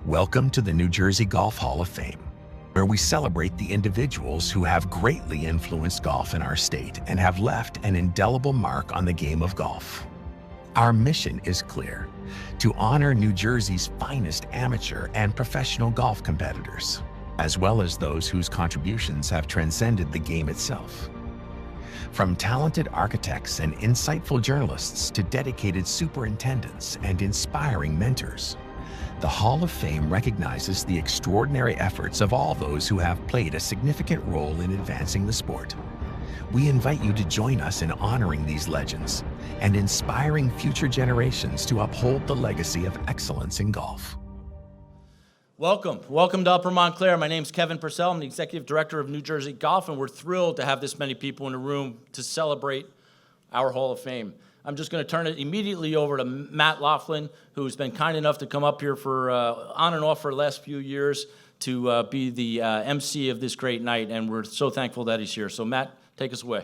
Welcome to the New Jersey Golf Hall of Fame, where we celebrate the individuals who have greatly influenced golf in our state and have left an indelible mark on the game of golf. Our mission is clear: to honor New Jersey's finest amateur and professional golf competitors, as well as those whose contributions have transcended the game itself. From talented architects and insightful journalists to dedicated superintendents and inspiring mentors, the Hall of Fame recognizes the extraordinary efforts of all those who have played a significant role in advancing the sport. We invite you to join us in honoring these legends and inspiring future generations to uphold the legacy of excellence in golf. Welcome to Upper Montclair. My name's Kevin Purcell. I'm the Executive Director of New Jersey Golf, and we're thrilled to have this many people in the room to celebrate our Hall of Fame. I'm just going to turn it immediately over to Matt Laughlin, who's been kind enough to come up here for on and off for the last few years to be the MC of this great night, and we're so thankful that he's here. So Matt, take us away.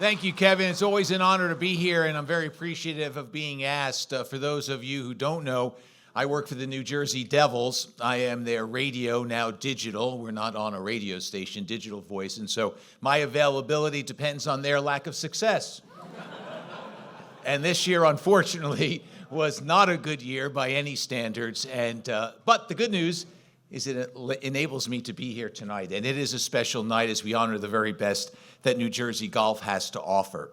Thank you, Kevin. It's always an honor to be here, and I'm very appreciative of being asked. For those of you who don't know, I work for the New Jersey Devils. I am their radio, now digital. We're not on a radio station, digital voice, and so my availability depends on their lack of success. And this year, unfortunately, was not a good year by any standards. But the good news is it enables me to be here tonight, and it is a special night as we honor the very best that New Jersey golf has to offer.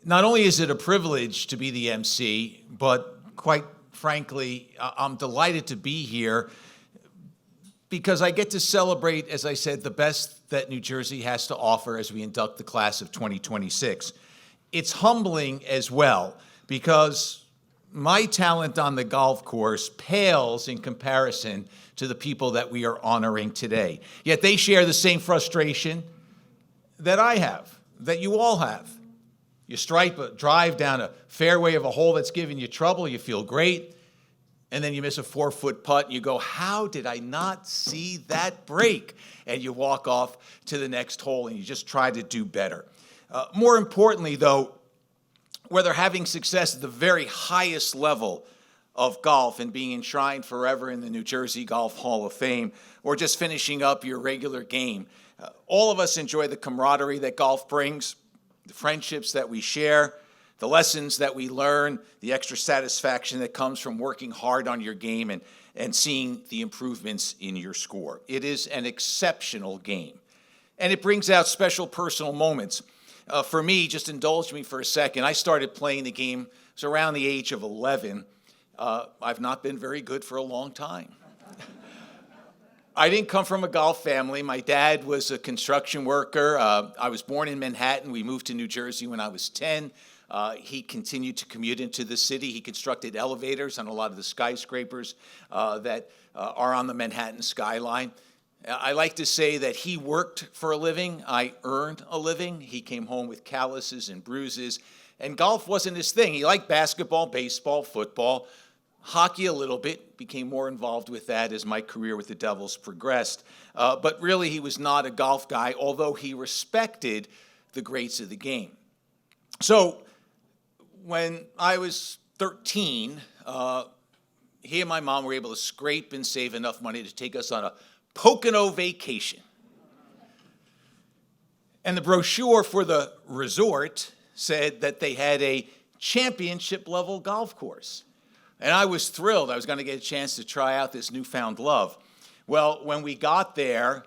Not only is it a privilege to be the MC, but quite frankly, I'm delighted to be here because I get to celebrate, as I said, the best that New Jersey has to offer as we induct the class of 2026. It's humbling as well because my talent on the golf course pales in comparison to the people that we are honoring today. Yet they share the same frustration that I have, that you all have. You drive down a fairway of a hole that's giving you trouble, you feel great, and then you miss a 4-foot putt, and you go, how did I not see that break? And you walk off to the next hole, and you just try to do better. More importantly, though, whether having success at the very highest level of golf and being enshrined forever in the New Jersey Golf Hall of Fame, or just finishing up your regular game, all of us enjoy the camaraderie that golf brings, the friendships that we share, the lessons that we learn, the extra satisfaction that comes from working hard on your game and seeing the improvements in your score. It is an exceptional game, and it brings out special personal moments. For me, just indulge me for a second, I started playing the game, it was around the age of 11. I've not been very good for a long time. I didn't come from a golf family. My dad was a construction worker. I was born in Manhattan. We moved to New Jersey when I was 10. He continued to commute into the city. He constructed elevators on a lot of the skyscrapers that are on the Manhattan skyline. I like to say that he worked for a living. I earned a living. He came home with calluses and bruises, and golf wasn't his thing. He liked basketball, baseball, football, hockey a little bit, became more involved with that as my career with the Devils progressed. But really, he was not a golf guy, although he respected the greats of the game. So when I was 13, he and my mom were able to scrape and save enough money to take us on a Pocono vacation. And the brochure for the resort said that they had a championship-level golf course. And I was thrilled. I was going to get a chance to try out this newfound love. Well, when we got there,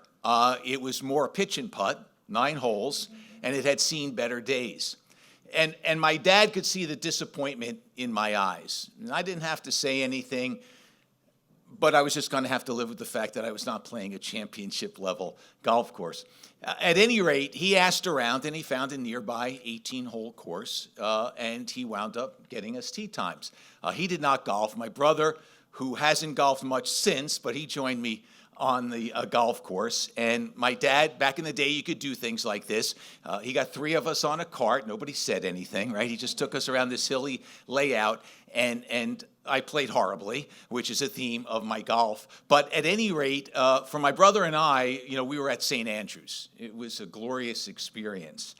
it was more pitch and putt, 9 holes, and it had seen better days. And my dad could see the disappointment in my eyes. And I didn't have to say anything, but I was just going to have to live with the fact that I was not playing a championship-level golf course. At any rate, he asked around, and he found a nearby 18-hole course, and he wound up getting us tee times. He did not golf. My brother, who hasn't golfed much since, but he joined me on the golf course. And my dad, back in the day, you could do things like this. He got 3 of us on a cart. Nobody said anything, right? He just took us around this hilly layout, and I played horribly, which is a theme of my golf. But at any rate, for my brother and I, we were at St. Andrews. It was a glorious experience.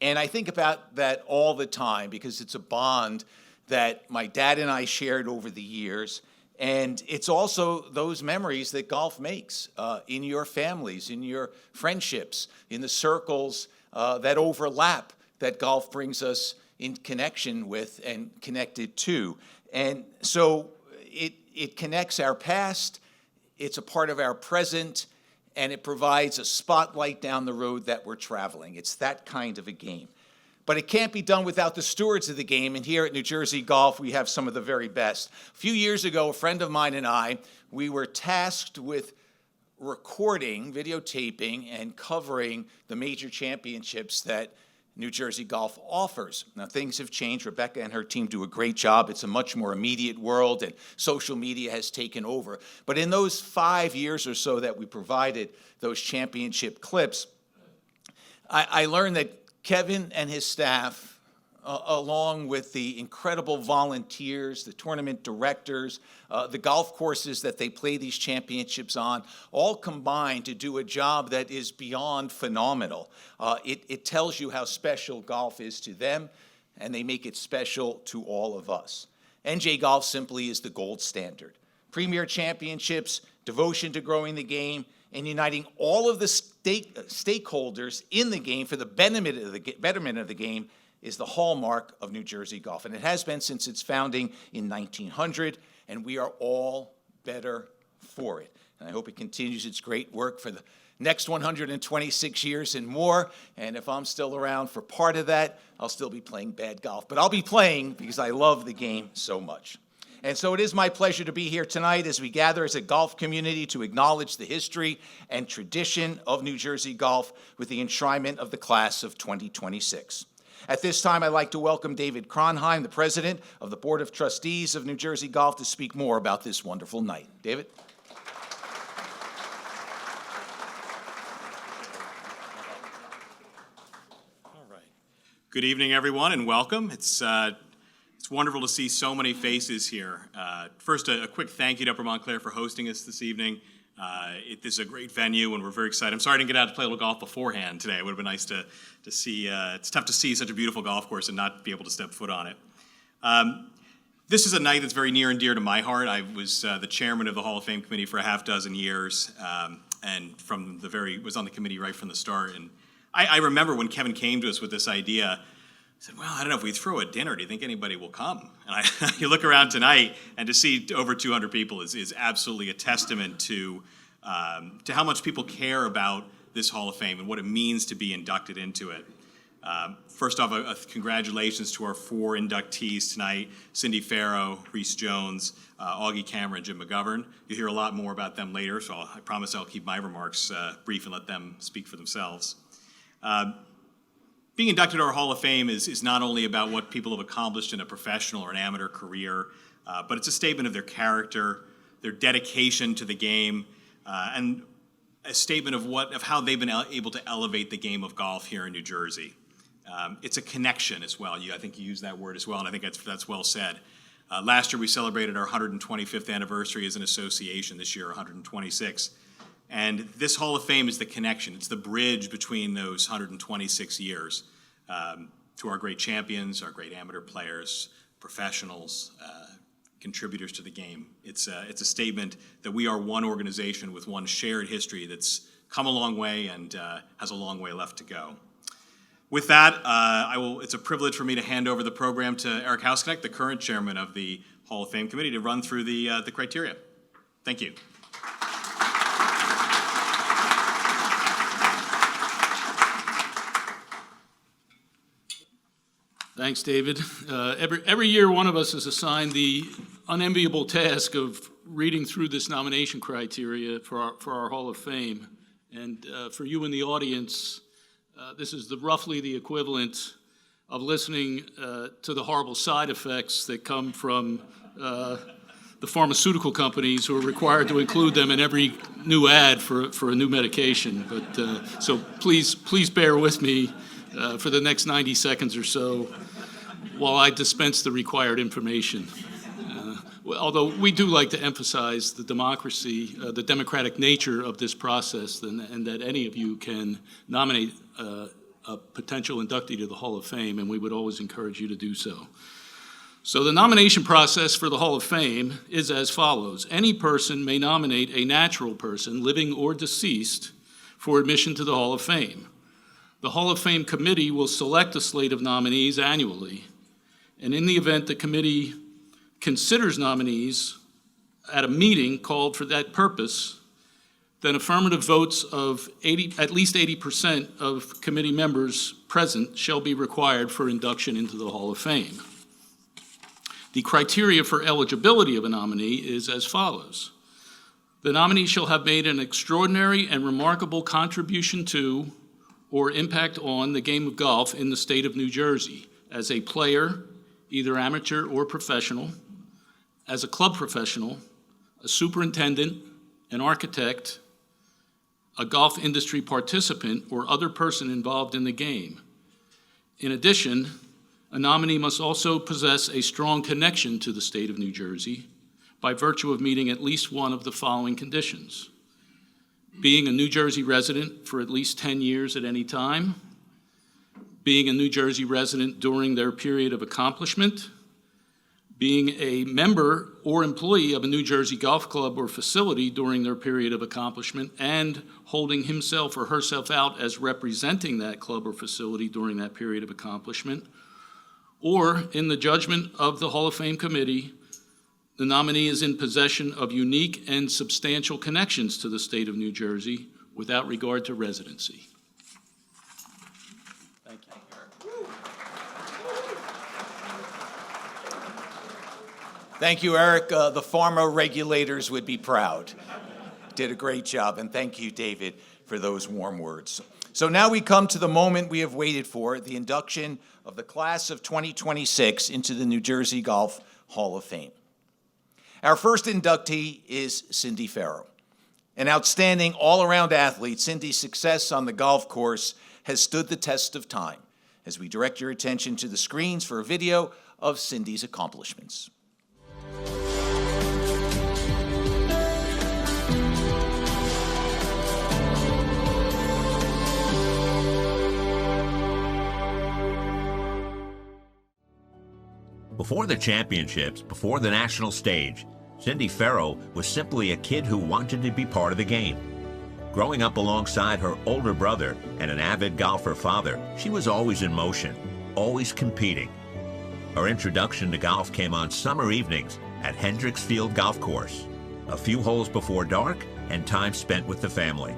And I think about that all the time because it's a bond that my dad and I shared over the years. And it's also those memories that golf makes in your families, in your friendships, in the circles that overlap that golf brings us in connection with and connected to. And so it connects our past, it's a part of our present, and it provides a spotlight down the road that we're traveling. It's that kind of a game. But it can't be done without the stewards of the game, and here at New Jersey Golf, we have some of the very best. A few years ago, a friend of mine and I, we were tasked with recording, videotaping, and covering the major championships that New Jersey Golf offers. Now, things have changed. Rebecca and her team do a great job. It's a much more immediate world, and social media has taken over. But in those 5 years or so that we provided those championship clips, I learned that Kevin and his staff, along with the incredible volunteers, the tournament directors, the golf courses that they play these championships on, all combine to do a job that is beyond phenomenal. It tells you how special golf is to them, and they make it special to all of us. NJ Golf simply is the gold standard. Premier championships, devotion to growing the game, and uniting all of the stakeholders in the game for the betterment of the game is the hallmark of New Jersey Golf. And it has been since its founding in 1900, and we are all better for it. And I hope it continues its great work for the next 126 years and more. And if I'm still around for part of that, I'll still be playing bad golf. But I'll be playing because I love the game so much. And so it is my pleasure to be here tonight as we gather as a golf community to acknowledge the history and tradition of New Jersey golf with the enshrinement of the class of 2026. At this time, I'd like to welcome David Kronheim, the president of the Board of Trustees of New Jersey Golf, to speak more about this wonderful night. David? All right. Good evening, everyone, and welcome. It's wonderful to see so many faces here. First, a quick thank you to Upper Montclair for hosting us this evening. This is a great venue, and we're very excited. I'm sorry I didn't get out to play a little golf beforehand today. It would have been nice to see. It's tough to see such a beautiful golf course and not be able to step foot on it. This is a night that's very near and dear to my heart. I was the chairman of the Hall of Fame committee for a half dozen years, and was on the committee right from the start. And I remember when Kevin came to us with this idea. I said, well, I don't know, if we throw a dinner, do you think anybody will come? And you look around tonight, and to see over 200 people is absolutely a testament to how much people care about this Hall of Fame and what it means to be inducted into it. First off, congratulations to our 4 inductees tonight: Cindy Farrow, Reese Jones, Augie Cameron, Jim McGovern. You'll hear a lot more about them later, so I promise I'll keep my remarks brief and let them speak for themselves. Being inducted to our Hall of Fame is not only about what people have accomplished in a professional or an amateur career, but it's a statement of their character, their dedication to the game, and a statement of how they've been able to elevate the game of golf here in New Jersey. It's a connection as well. I think you used that word as well, and I think that's well said. Last year we celebrated our 125th anniversary as an association. This year, 126. And this Hall of Fame is the connection. It's the bridge between those 126 years to our great champions, our great amateur players, professionals, contributors to the game. It's a statement that we are one organization with one shared history that's come a long way and has a long way left to go. With that, it's a privilege for me to hand over the program to Eric Hausknecht, the current chairman of the Hall of Fame committee, to run through the criteria. Thank you. Thanks, David. Every year, one of us is assigned the unenviable task of reading through this nomination criteria for our Hall of Fame. And for you in the audience, this is roughly the equivalent of listening to the horrible side effects that come from the pharmaceutical companies who are required to include them in every new ad for a new medication. But so please bear with me for the next 90 seconds or so while I dispense the required information. Although we do like to emphasize the democracy, the democratic nature of this process, and that any of you can nominate a potential inductee to the Hall of Fame, and we would always encourage you to do so. So the nomination process for the Hall of Fame is as follows. Any person may nominate a natural person, living or deceased, for admission to the Hall of Fame. The Hall of Fame committee will select a slate of nominees annually, and in the event the committee considers nominees at a meeting called for that purpose, then affirmative votes of at least 80% of committee members present shall be required for induction into the Hall of Fame. The criteria for eligibility of a nominee is as follows. The nominee shall have made an extraordinary and remarkable contribution to or impact on the game of golf in the state of New Jersey as a player, either amateur or professional, as a club professional, a superintendent, an architect, a golf industry participant, or other person involved in the game. In addition, a nominee must also possess a strong connection to the state of New Jersey by virtue of meeting at least one of the following conditions: being a New Jersey resident for at least 10 years at any time, being a New Jersey resident during their period of accomplishment, being a member or employee of a New Jersey golf club or facility during their period of accomplishment, and holding himself or herself out as representing that club or facility during that period of accomplishment, or, in the judgment of the Hall of Fame committee, the nominee is in possession of unique and substantial connections to the state of New Jersey without regard to residency. Thank you. Thank you, Eric. The pharma regulators would be proud. Did a great job, and thank you, David, for those warm words. So now we come to the moment we have waited for, the induction of the class of 2026 into the New Jersey Golf Hall of Fame. Our first inductee is Cindy Farrow. An outstanding all-around athlete, Cindy's success on the golf course has stood the test of time, as we direct your attention to the screens for a video of Cindy's accomplishments. Before the championships, before the national stage, Cindy Farrow was simply a kid who wanted to be part of the game. Growing up alongside her older brother and an avid golfer father, she was always in motion, always competing. Her introduction to golf came on summer evenings at Hendricks Field Golf Course, a few holes before dark and time spent with the family.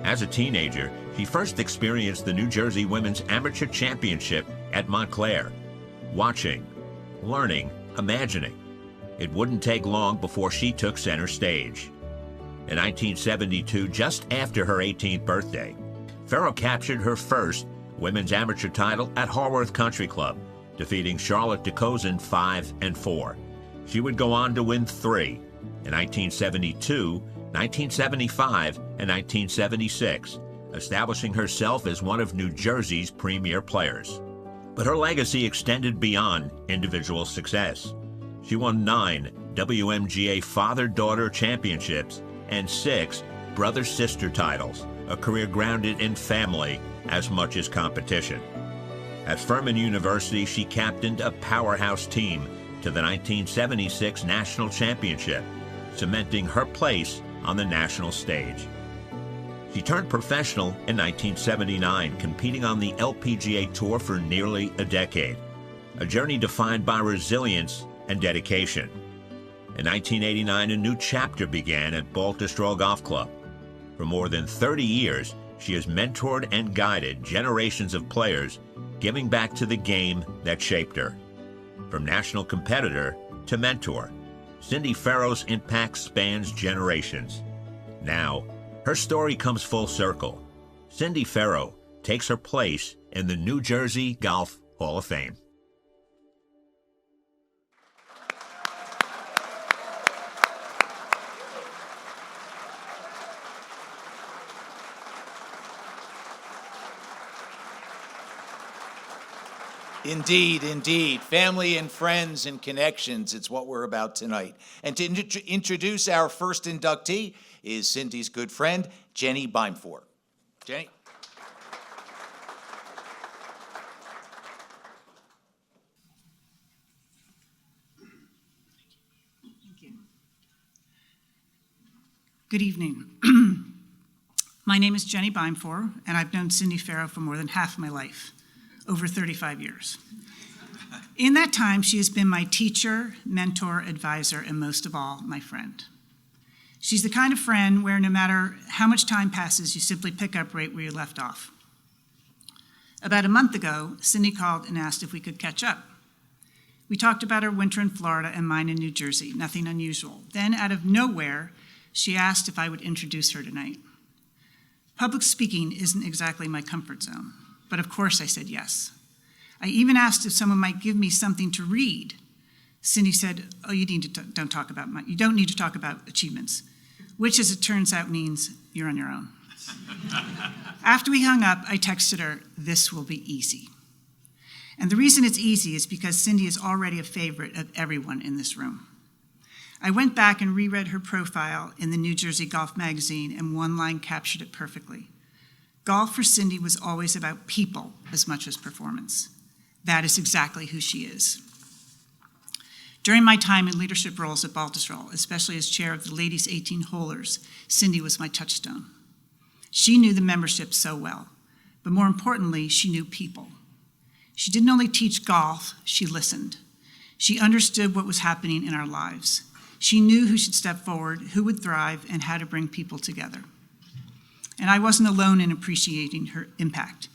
As a teenager, she first experienced the New Jersey Women's Amateur Championship at Montclair, watching, learning, imagining. It wouldn't take long before she took center stage. In 1972, just after her 18th birthday, Farrow captured her first women's amateur title at Harworth Country Club, defeating Charlotte DeCozen 5-4. She would go on to win 3 in 1972, 1975, and 1976, establishing herself as one of New Jersey's premier players. But her legacy extended beyond individual success. She won 9 WMGA Father-Daughter Championships and 6 Brother-Sister titles, a career grounded in family as much as competition. At Furman University, she captained a powerhouse team to the 1976 National Championship, cementing her place on the national stage. She turned professional in 1979, competing on the LPGA Tour for nearly a decade, a journey defined by resilience and dedication. In 1989, a new chapter began at Baltusrol Golf Club. For more than 30 years, she has mentored and guided generations of players, giving back to the game that shaped her. From national competitor to mentor, Cindy Farrow's impact spans generations. Now, her story comes full circle. Cindy Farrow takes her place in the New Jersey Golf Hall of Fame. Indeed, indeed. Family and friends and connections, it's what we're about tonight. And to introduce our first inductee is Cindy's good friend, Jenny Beimfohr. Jenny. Good evening. My name is Jenny Beimfor, and I've known Cindy Farrow for more than half my life, over 35 years. In that time, she has been my teacher, mentor, advisor, and most of all, my friend. She's the kind of friend where no matter how much time passes, you simply pick up right where you left off. About a month ago, Cindy called and asked if we could catch up. We talked about her winter in Florida and mine in New Jersey, nothing unusual. Then, out of nowhere, she asked if I would introduce her tonight. Public speaking isn't exactly my comfort zone, but of course I said yes. I even asked if someone might give me something to read. Cindy said, "Oh, you don't need to talk about achievements," which, as it turns out, means you're on your own. After we hung up, I texted her, "This will be easy." And the reason it's easy is because Cindy is already a favorite of everyone in this room. I went back and reread her profile in the New Jersey Golf Magazine, and one line captured it perfectly. Golf for Cindy was always about people as much as performance. That is exactly who she is. During my time in leadership roles at Baltusrol, especially as chair of the ladies' 18-holers, Cindy was my touchstone. She knew the membership so well, but more importantly, she knew people. She didn't only teach golf, she listened. She understood what was happening in our lives. She knew who should step forward, who would thrive, and how to bring people together. And I wasn't alone in appreciating her impact.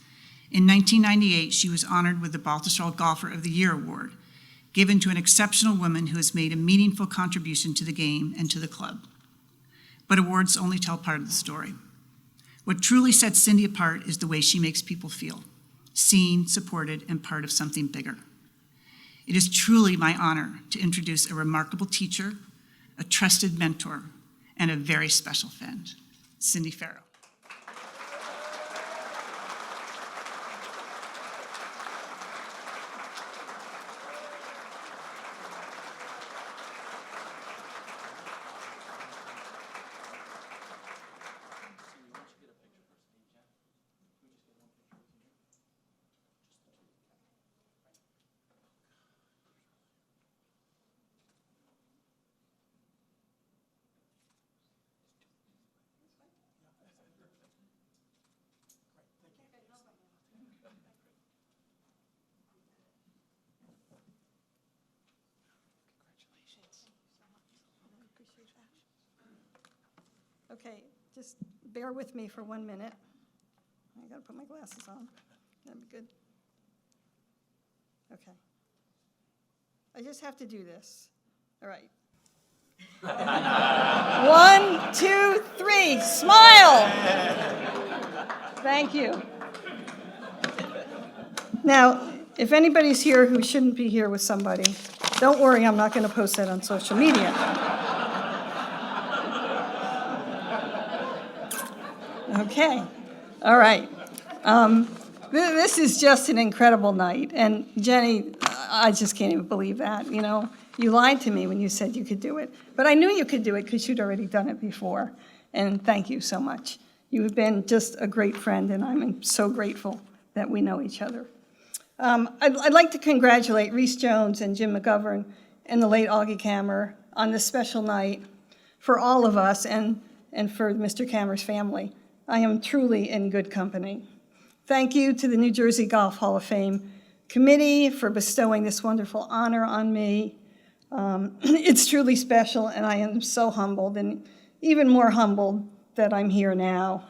In 1998, she was honored with the Baltusrol Golfer of the Year award, given to an exceptional woman who has made a meaningful contribution to the game and to the club. But awards only tell part of the story. What truly sets Cindy apart is the way she makes people feel, seen, supported, and part of something bigger. It is truly my honor to introduce a remarkable teacher, a trusted mentor, and a very special friend, Cindy Farrow. Okay, just bear with me for 1 minute. I gotta put my glasses on. That'd be good. Okay. I just have to do this. All right. 1, 2, 3, smile! Thank you. Now, if anybody's here who shouldn't be here with somebody, don't worry, I'm not gonna post that on social media. Okay, all right. This is just an incredible night. And Jenny, I just can't even believe that, you know. You lied to me when you said you could do it. But I knew you could do it because you'd already done it before. And thank you so much. You have been just a great friend, and I'm so grateful that we know each other. I'd like to congratulate Reese Jones and Jim McGovern and the late Augie Kammer on this special night for all of us and for Mr. Kammer's family. I am truly in good company. Thank you to the New Jersey Golf Hall of Fame Committee for bestowing this wonderful honor on me. It's truly special, and I am so humbled, and even more humbled that I'm here now.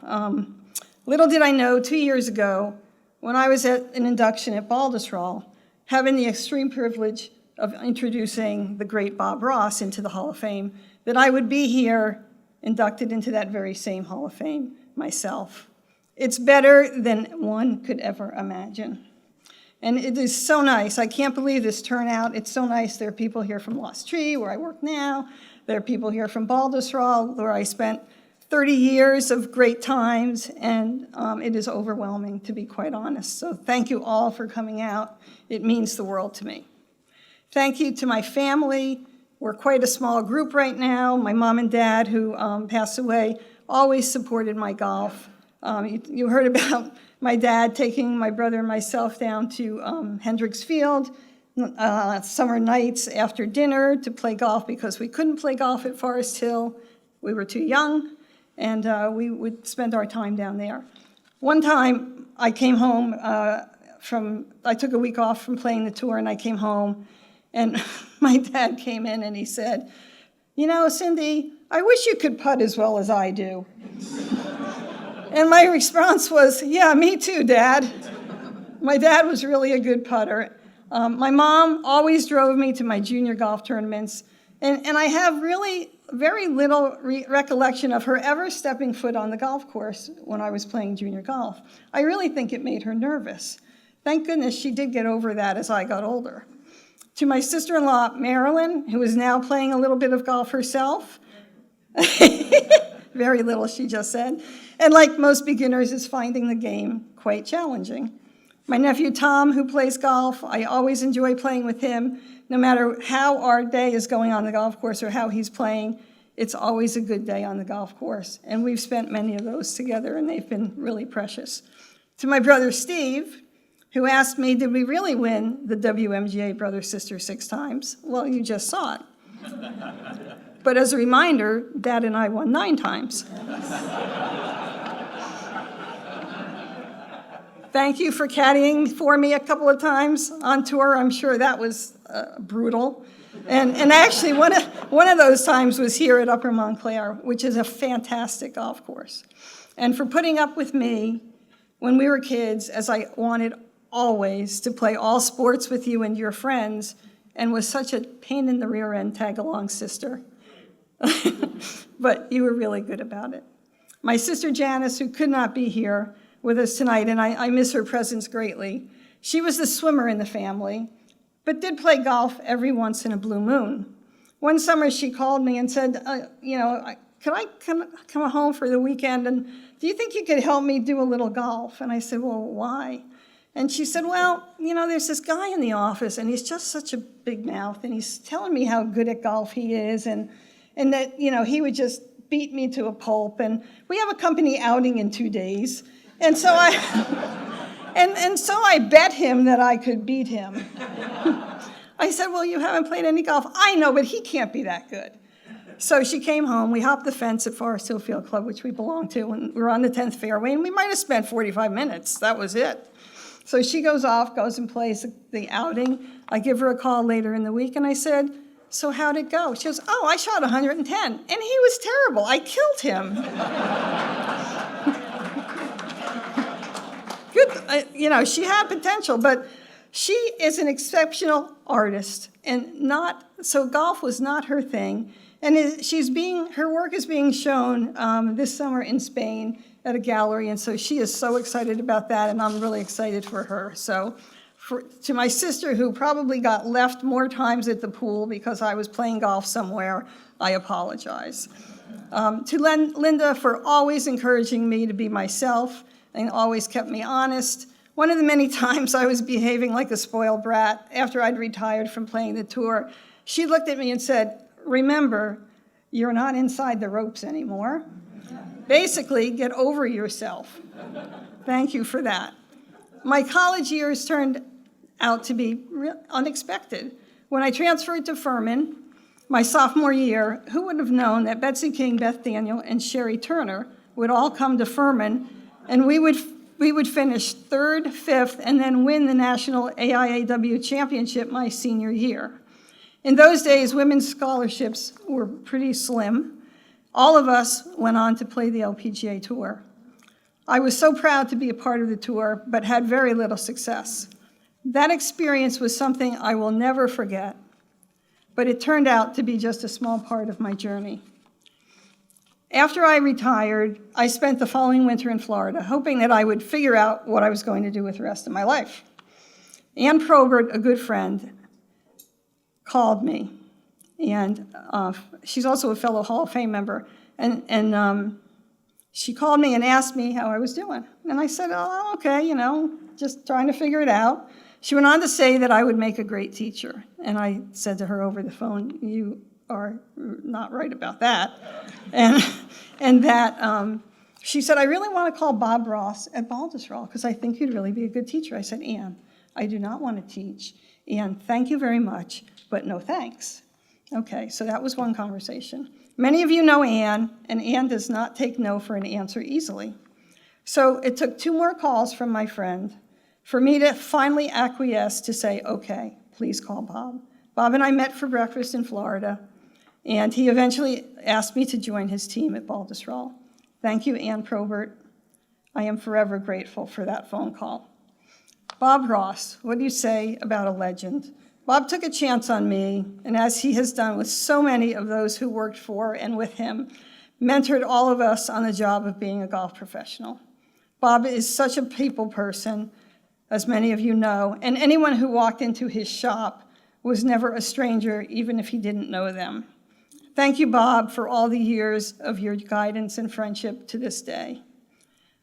Little did I know 2 years ago, when I was at an induction at Baltusrol, having the extreme privilege of introducing the great Bob Ross into the Hall of Fame, that I would be here inducted into that very same Hall of Fame myself. It's better than one could ever imagine. And it is so nice. I can't believe this turnout. It's so nice. There are people here from Lost Tree, where I work now. There are people here from Baltusrol, where I spent 30 years of great times, and it is overwhelming, to be quite honest. So thank you all for coming out. It means the world to me. Thank you to my family. We're quite a small group right now. My mom and dad, who passed away, always supported my golf. You heard about my dad taking my brother and myself down to Hendricks Field summer nights after dinner to play golf because we couldn't play golf at Forest Hill. We were too young, and we would spend our time down there. One time, I came home I took a week off from playing the tour, and I came home, and my dad came in and he said, "You know, Cindy, I wish you could putt as well as I do." And my response was, "Yeah, me too, Dad." My dad was really a good putter. My mom always drove me to my junior golf tournaments, and I have really very little recollection of her ever stepping foot on the golf course when I was playing junior golf. I really think it made her nervous. Thank goodness she did get over that as I got older. To my sister-in-law, Marilyn, who is now playing a little bit of golf herself, very little, she just said, and like most beginners, is finding the game quite challenging. My nephew Tom, who plays golf, I always enjoy playing with him. No matter how our day is going on the golf course or how he's playing, it's always a good day on the golf course. And we've spent many of those together, and they've been really precious. To my brother Steve, who asked me, did we really win the WMGA Brother-Sister 6 times? Well, you just saw it. But as a reminder, Dad and I won 9 times. Thank you for caddying for me a couple of times on tour. I'm sure that was brutal. And actually, one of those times was here at Upper Montclair, which is a fantastic golf course. And for putting up with me when we were kids, as I wanted always to play all sports with you and your friends, and was such a pain in the rear end tag-along sister. But you were really good about it. My sister Janice, who could not be here with us tonight, and I miss her presence greatly. She was the swimmer in the family, but did play golf every once in a blue moon. One summer she called me and said, could I come home for the weekend, and do you think you could help me do a little golf? And I said, well, why? And she said, well, there's this guy in the office, and he's just such a big mouth, and he's telling me how good at golf he is, and that, he would just beat me to a pulp, and we have a company outing in 2 days. And so I bet him that I could beat him. I said, well, you haven't played any golf. I know, but he can't be that good. So she came home. We hopped the fence at Forest Hill Field Club, which we belong to, and we were on the 10th fairway, and we might have spent 45 minutes. That was it. So she goes and plays the outing. I give her a call later in the week, and I said, so how'd it go? She goes, oh, I shot 110, and he was terrible. I killed him. Good, she had potential, but she is an exceptional artist, and so golf was not her thing. And her work is being shown this summer in Spain at a gallery, and so she is so excited about that, and I'm really excited for her. So to my sister, who probably got left more times at the pool because I was playing golf somewhere, I apologize. To Linda, for always encouraging me to be myself and always kept me honest. One of the many times I was behaving like a spoiled brat after I'd retired from playing the tour, she looked at me and said, remember, you're not inside the ropes anymore. Basically, get over yourself. Thank you for that. My college years turned out to be unexpected. When I transferred to Furman, my sophomore year, who would have known that Betsy King, Beth Daniel, and Sherry Turner would all come to Furman, and we would finish 3rd, 5th, and then win the National AIAW Championship my senior year. In those days, women's scholarships were pretty slim. All of us went on to play the LPGA Tour. I was so proud to be a part of the tour, but had very little success. That experience was something I will never forget, but it turned out to be just a small part of my journey. After I retired, I spent the following winter in Florida, hoping that I would figure out what I was going to do with the rest of my life. Ann Probert, a good friend, called me, and she's also a fellow Hall of Fame member, and she called me and asked me how I was doing. And I said, oh, okay, just trying to figure it out. She went on to say that I would make a great teacher, and I said to her over the phone, you are not right about that. And that she said, I really want to call Bob Ross at Baltusrol because I think you'd really be a good teacher. I said, Ann, I do not want to teach. Ann, thank you very much, but no thanks. Okay, so that was one conversation. Many of you know Ann, and Ann does not take no for an answer easily. So it took 2 more calls from my friend for me to finally acquiesce to say, okay, please call Bob. Bob and I met for breakfast in Florida, and he eventually asked me to join his team at Baltusrol. Thank you, Ann Probert. I am forever grateful for that phone call. Bob Ross, what do you say about a legend? Bob took a chance on me, and as he has done with so many of those who worked for and with him, mentored all of us on the job of being a golf professional. Bob is such a people person, as many of you know, and anyone who walked into his shop was never a stranger, even if he didn't know them. Thank you, Bob, for all the years of your guidance and friendship to this day.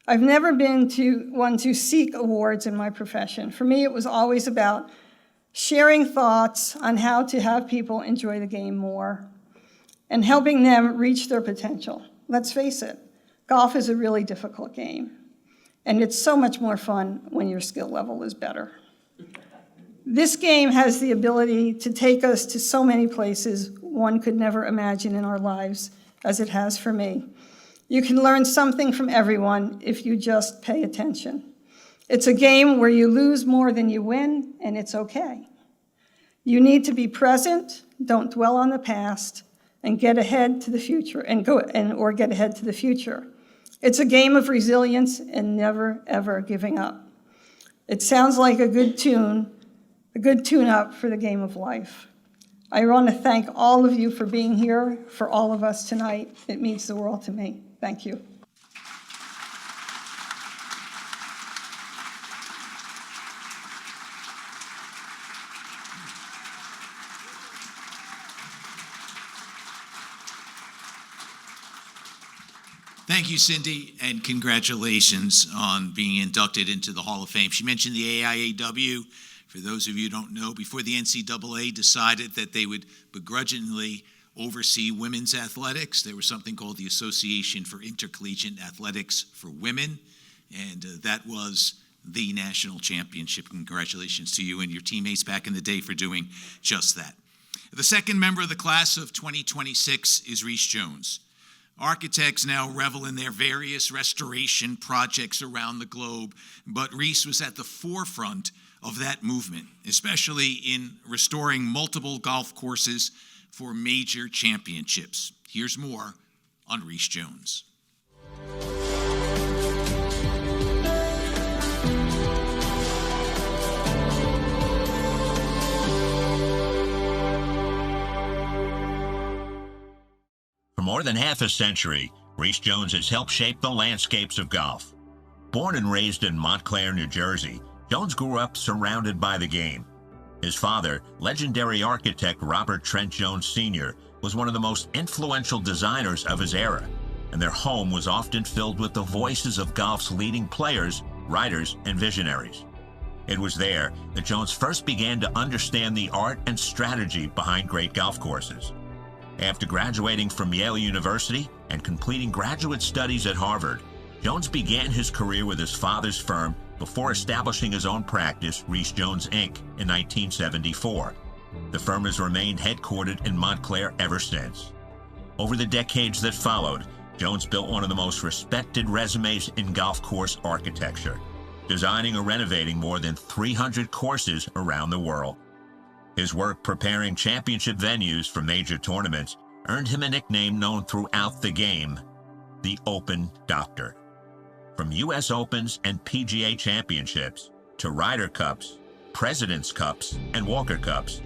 I've never been one to seek awards in my profession. For me, it was always about sharing thoughts on how to have people enjoy the game more and helping them reach their potential. Let's face it, golf is a really difficult game, and it's so much more fun when your skill level is better. This game has the ability to take us to so many places one could never imagine in our lives, as it has for me. You can learn something from everyone if you just pay attention. It's a game where you lose more than you win, and it's okay. You need to be present, don't dwell on the past, and get ahead to the future, or get ahead to the future. It's a game of resilience and never, ever giving up. It sounds like a good tune-up for the game of life. I want to thank all of you for being here, for all of us tonight. It means the world to me. Thank you. Thank you, Cindy, and congratulations on being inducted into the Hall of Fame. She mentioned the AIAW. For those of you who don't know, before the NCAA decided that they would begrudgingly oversee women's athletics, there was something called the Association for Intercollegiate Athletics for Women, and that was the national championship. Congratulations to you and your teammates back in the day for doing just that. The second member of the class of 2026 is Rees Jones. Architects now revel in their various restoration projects around the globe, but Rees was at the forefront of that movement, especially in restoring multiple golf courses for major championships. Here's more on Rees Jones. For more than half a century, Rees Jones has helped shape the landscapes of golf. Born and raised in Montclair, New Jersey, Jones grew up surrounded by the game. His father, legendary architect Robert Trent Jones Sr., was one of the most influential designers of his era, and their home was often filled with the voices of golf's leading players, writers, and visionaries. It was there that Jones first began to understand the art and strategy behind great golf courses. After graduating from Yale University and completing graduate studies at Harvard, Jones began his career with his father's firm before establishing his own practice, Rees Jones, Inc., in 1974. The firm has remained headquartered in Montclair ever since. Over the decades that followed, Jones built one of the most respected resumes in golf course architecture, designing or renovating more than 300 courses around the world. His work preparing championship venues for major tournaments earned him a nickname known throughout the game, the Open Doctor. From U.S. Opens and PGA Championships to Ryder Cups, President's Cups, and Walker Cups,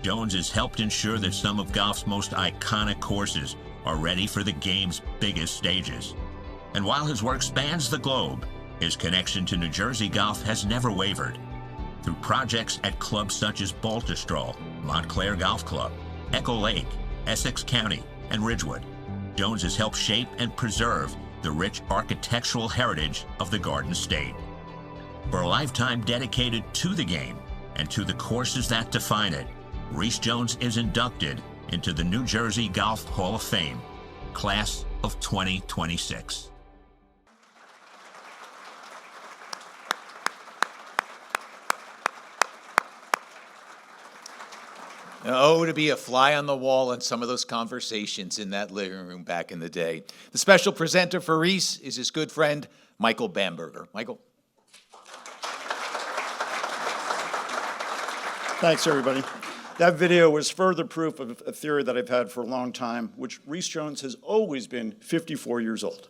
Jones has helped ensure that some of golf's most iconic courses are ready for the game's biggest stages. And while his work spans the globe, his connection to New Jersey golf has never wavered. Through projects at clubs such as Baltusrol, Montclair Golf Club, Echo Lake, Essex County, and Ridgewood, Jones has helped shape and preserve the rich architectural heritage of the Garden State. For a lifetime dedicated to the game and to the courses that define it, Rees Jones is inducted into the New Jersey Golf Hall of Fame, class of 2026. Oh, to be a fly on the wall in some of those conversations in that living room back in the day. The special presenter for Reese is his good friend, Michael Bamberger. Michael. Thanks, everybody. That video was further proof of a theory that I've had for a long time, which Reese Jones has always been 54 years old.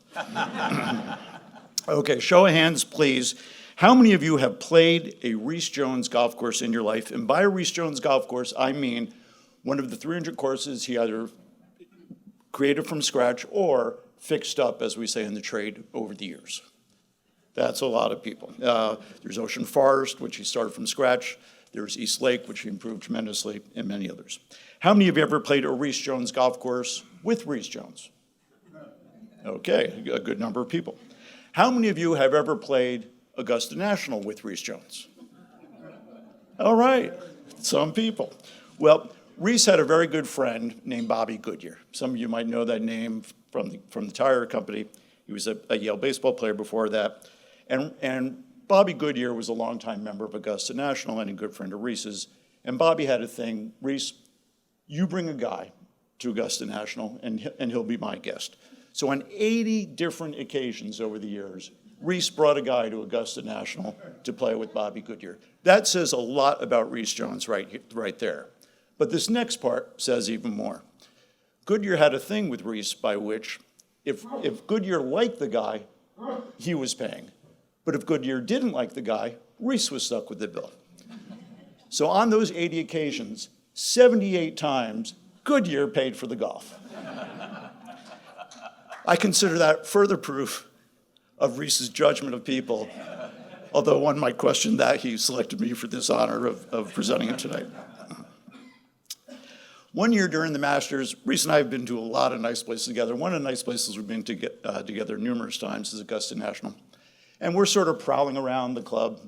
Okay, show of hands, please. How many of you have played a Reese Jones golf course in your life? And by a Reese Jones golf course, I mean one of the 300 courses he either created from scratch or fixed up, as we say in the trade, over the years. That's a lot of people. There's Ocean Forest, which he started from scratch. There's East Lake, which he improved tremendously, and many others. How many of you ever played a Reese Jones golf course with Reese Jones? Okay, a good number of people. How many of you have ever played Augusta National with Reese Jones? All right, some people. Well, Reese had a very good friend named Bobby Goodyear. Some of you might know that name from the tire company. He was a Yale baseball player before that. And Bobby Goodyear was a longtime member of Augusta National and a good friend of Reese's. And Bobby had a thing, Reese, you bring a guy to Augusta National and he'll be my guest. So on 80 different occasions over the years, Reese brought a guy to Augusta National to play with Bobby Goodyear. That says a lot about Reese Jones right there. But this next part says even more. Goodyear had a thing with Reese by which if Goodyear liked the guy, he was paying. But if Goodyear didn't like the guy, Reese was stuck with the bill. So on those 80 occasions, 78 times, Goodyear paid for the golf. I consider that further proof of Reese's judgment of people, although one might question that he selected me for this honor of presenting it tonight. One year during the Masters, Reese and I have been to a lot of nice places together. One of the nice places we've been together numerous times is Augusta National. And we're sort of prowling around the club,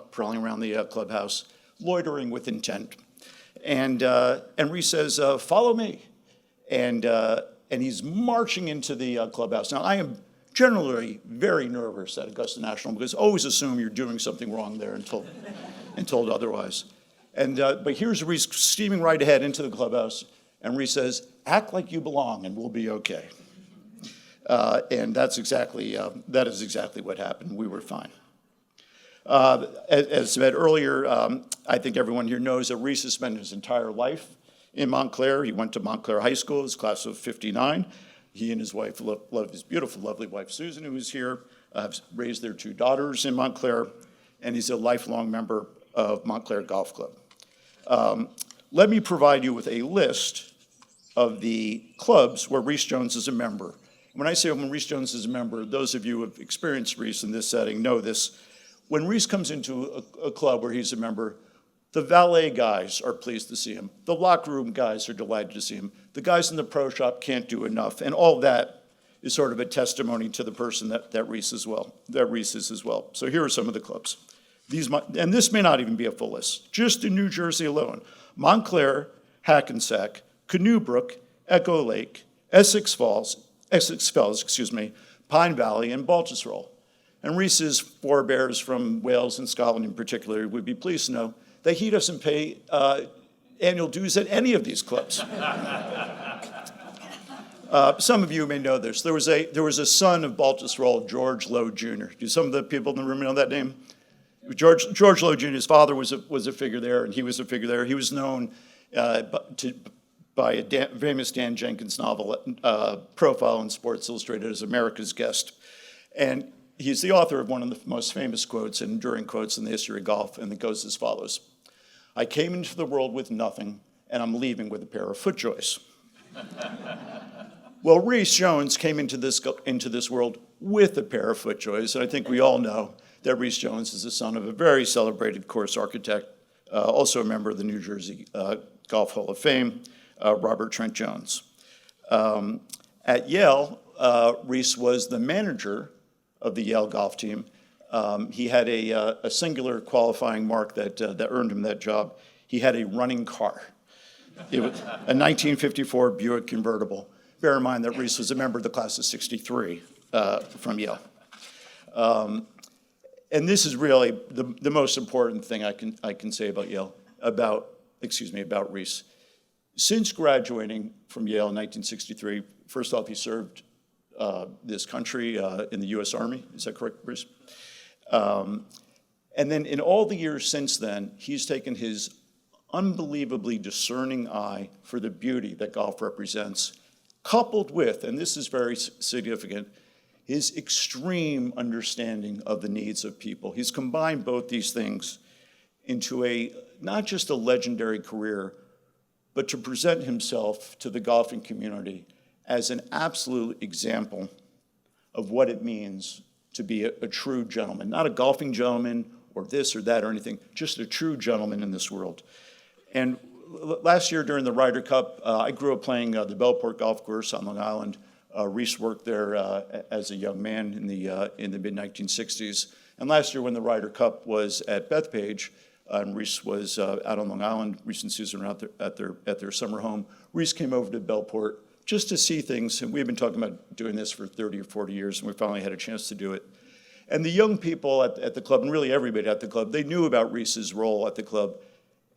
prowling around the clubhouse, loitering with intent. And Reese says, follow me. And he's marching into the clubhouse. Now, I am generally very nervous at Augusta National because I always assume you're doing something wrong there until told otherwise. But here's Reese steaming right ahead into the clubhouse, and Reese says, act like you belong and we'll be okay. And that is exactly what happened. We were fine. As said earlier, I think everyone here knows that Reese has spent his entire life in Montclair. He went to Montclair High School, his class of '59. He and his wife, his beautiful, lovely wife Susan, who is here, have raised their 2 daughters in Montclair, and he's a lifelong member of Montclair Golf Club. Let me provide you with a list of the clubs where Reese Jones is a member. When I say when Reese Jones is a member, those of you who have experienced Reese in this setting know this. When Reese comes into a club where he's a member, the valet guys are pleased to see him. The locker room guys are delighted to see him. The guys in the pro shop can't do enough. And all that is sort of a testimony to the person that Reese is as well. So here are some of the clubs. And this may not even be a full list. Just in New Jersey alone, Montclair, Hackensack, Canoebrook, Echo Lake, Essex Fells, Pine Valley, and Baltusrol. And Reese's forebears from Wales and Scotland in particular would be pleased to know that he doesn't pay annual dues at any of these clubs. Some of you may know this. There was a son of Baltusrol, George Lowe Jr. Do some of the people in the room know that name? George Lowe Jr.'s father was a figure there, and he was a figure there. He was known by a famous Dan Jenkins novel profile in Sports Illustrated as America's Guest. And he's the author of one of the most famous quotes and enduring quotes in the history of golf, and it goes as follows. I came into the world with nothing, and I'm leaving with a pair of FootJoys. Well, Reese Jones came into this world with a pair of FootJoys, and I think we all know that Reese Jones is the son of a very celebrated course architect, also a member of the New Jersey Golf Hall of Fame, Robert Trent Jones. At Yale, Reese was the manager of the Yale golf team. He had a singular qualifying mark that earned him that job. He had a running car. It was a 1954 Buick convertible. Bear in mind that Reese was a member of the class of '63 from Yale. And this is really the most important thing I can say about Reese. Since graduating from Yale in 1963, first off, he served this country in the U.S. Army. Is that correct, Bruce? And then in all the years since then, he's taken his unbelievably discerning eye for the beauty that golf represents, coupled with, and this is very significant, his extreme understanding of the needs of people. He's combined both these things into not just a legendary career, but to present himself to the golfing community as an absolute example of what it means to be a true gentleman. Not a golfing gentleman or this or that or anything, just a true gentleman in this world. And last year during the Ryder Cup, I grew up playing the Bellport Golf Course on Long Island. Reese worked there as a young man in the mid-1960s. And last year when the Ryder Cup was at Bethpage, and Reese was out on Long Island, Reese and Susan were out there at their summer home. Reese came over to Bellport just to see things, and we've been talking about doing this for 30 or 40 years, and we finally had a chance to do it. And the young people at the club, and really everybody at the club, they knew about Reese's role at the club,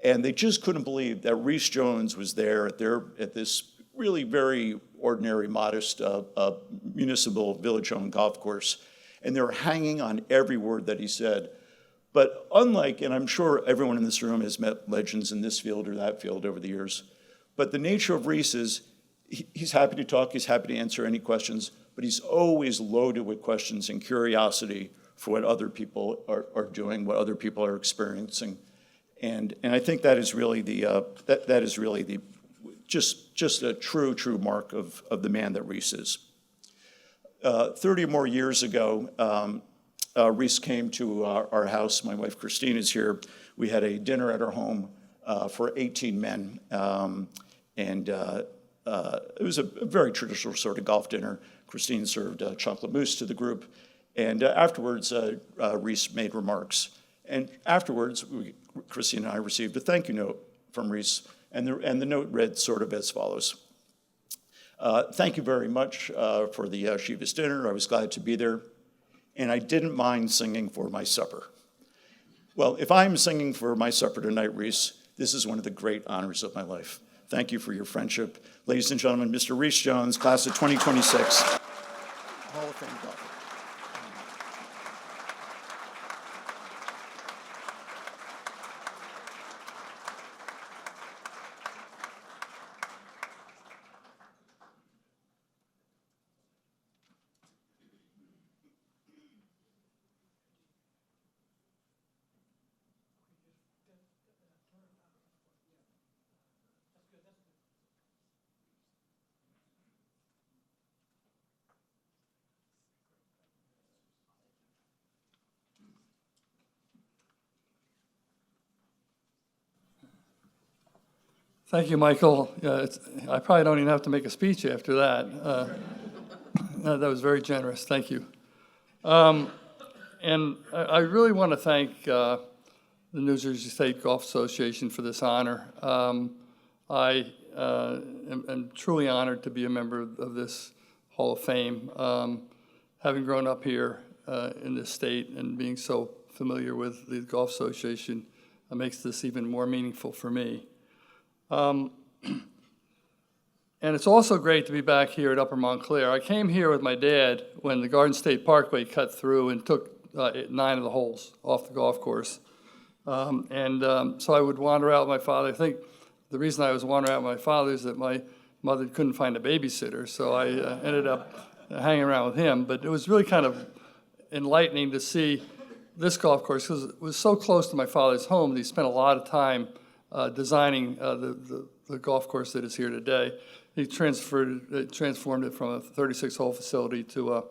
and they just couldn't believe that Reese Jones was there at this really very ordinary, modest municipal village-owned golf course, and they were hanging on every word that he said. But unlike, and I'm sure everyone in this room has met legends in this field or that field over the years, but the nature of Reese is he's happy to talk, he's happy to answer any questions, but he's always loaded with questions and curiosity for what other people are doing, what other people are experiencing. And I think that is really that is really just a true mark of the man that Reese is. 30 or more years ago, Reese came to our house. My wife Christine is here. We had a dinner at our home for 18 men, and it was a very traditional sort of golf dinner. Christine served chocolate mousse to the group, and afterwards, Reese made remarks. And afterwards, Christine and I received a thank you note from Reese, and the note read sort of as follows. Thank you very much for the Shivas dinner. I was glad to be there, and I didn't mind singing for my supper. Well, if I'm singing for my supper tonight, Reese, this is one of the great honors of my life. Thank you for your friendship. Ladies and gentlemen, Mr. Reese Jones, class of 2026, Hall of Fame golfer. Thank you, Michael. I probably don't even have to make a speech after that. That was very generous. Thank you. And I really want to thank the New Jersey State Golf Association for this honor. I am truly honored to be a member of this Hall of Fame. Having grown up here in this state and being so familiar with the Golf Association makes this even more meaningful for me. And it's also great to be back here at Upper Montclair. I came here with my dad when the Garden State Parkway cut through and took 9 of the holes off the golf course. So I would wander out with my father. I think the reason I was wandering out with my father is that my mother couldn't find a babysitter, so I ended up hanging around with him. But it was really kind of enlightening to see this golf course because it was so close to my father's home that he spent a lot of time designing the golf course that is here today. He transformed it from a 36-hole facility to a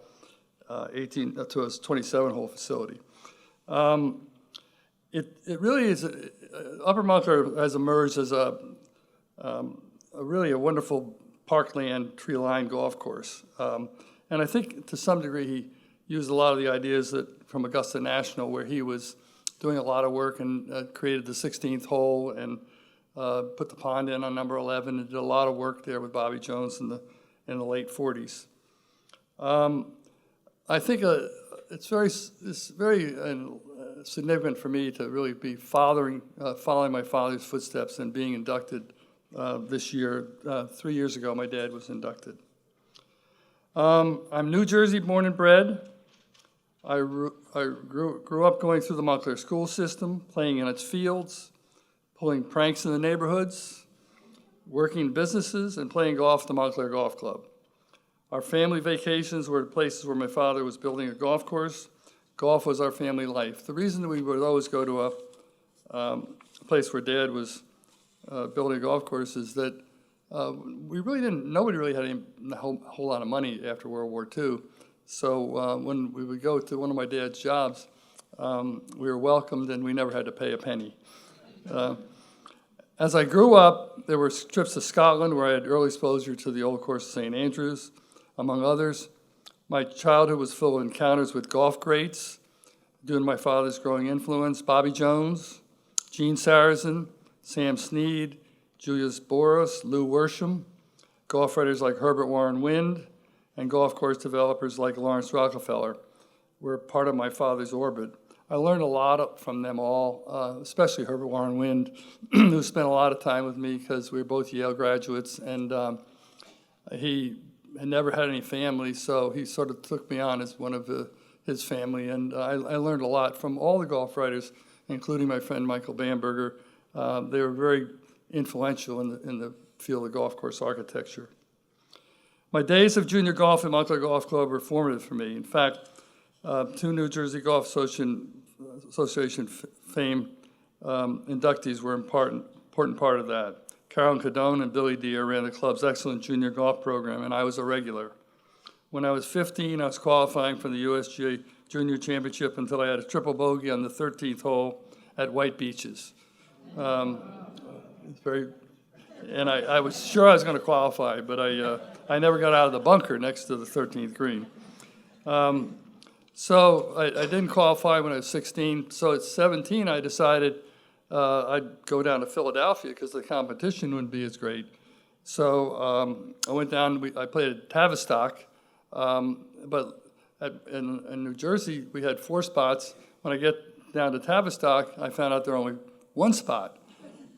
27-hole facility. It really is. Upper Montclair has emerged as a really a wonderful parkland, tree-lined golf course, and I think to some degree he used a lot of the ideas from Augusta National, where he was doing a lot of work and created the 16th hole and put the pond in on number 11 and did a lot of work there with Bobby Jones in the late 40s. I think it's very significant for me to really be following my father's footsteps and being inducted this year. 3 years ago, my dad was inducted. I'm New Jersey born and bred. I grew up going through the Montclair school system, playing in its fields, pulling pranks in the neighborhoods, working businesses, and playing golf at the Montclair Golf Club. Our family vacations were places where my father was building a golf course. Golf was our family life. The reason that we would always go to a place where Dad was building a golf course is that nobody really had a whole lot of money after World War II. So when we would go to one of my dad's jobs, we were welcomed and we never had to pay a penny. As I grew up, there were trips to Scotland where I had early exposure to the Old Course of St. Andrews, among others. My childhood was full of encounters with golf greats, due to my father's growing influence: Bobby Jones, Gene Sarazen, Sam Snead, Julius Boros, Lou Worsham, golf writers like Herbert Warren Wind, and golf course developers like Lawrence Rockefeller were part of my father's orbit. I learned a lot from them all, especially Herbert Warren Wind, who spent a lot of time with me because we were both Yale graduates, and he had never had any family, so he sort of took me on as one of his family, and I learned a lot from all the golf writers, including my friend Michael Bamberger. They were very influential in the field of golf course architecture. My days of junior golf at Montclair Golf Club were formative for me. In fact, 2 New Jersey Golf Association fame inductees were an important part of that. Carolyn Cadone and Billy Deere ran the club's excellent junior golf program, and I was a regular. When I was 15, I was qualifying for the USGA Junior Championship until I had a triple bogey on the 13th hole at White Beaches. I was sure I was going to qualify, but I never got out of the bunker next to the 13th green. So I didn't qualify when I was 16. So at 17, I decided I'd go down to Philadelphia because the competition wouldn't be as great. So I went down. I played at Tavistock, but in New Jersey we had 4 spots. When I get down to Tavistock, I found out there was only 1 spot,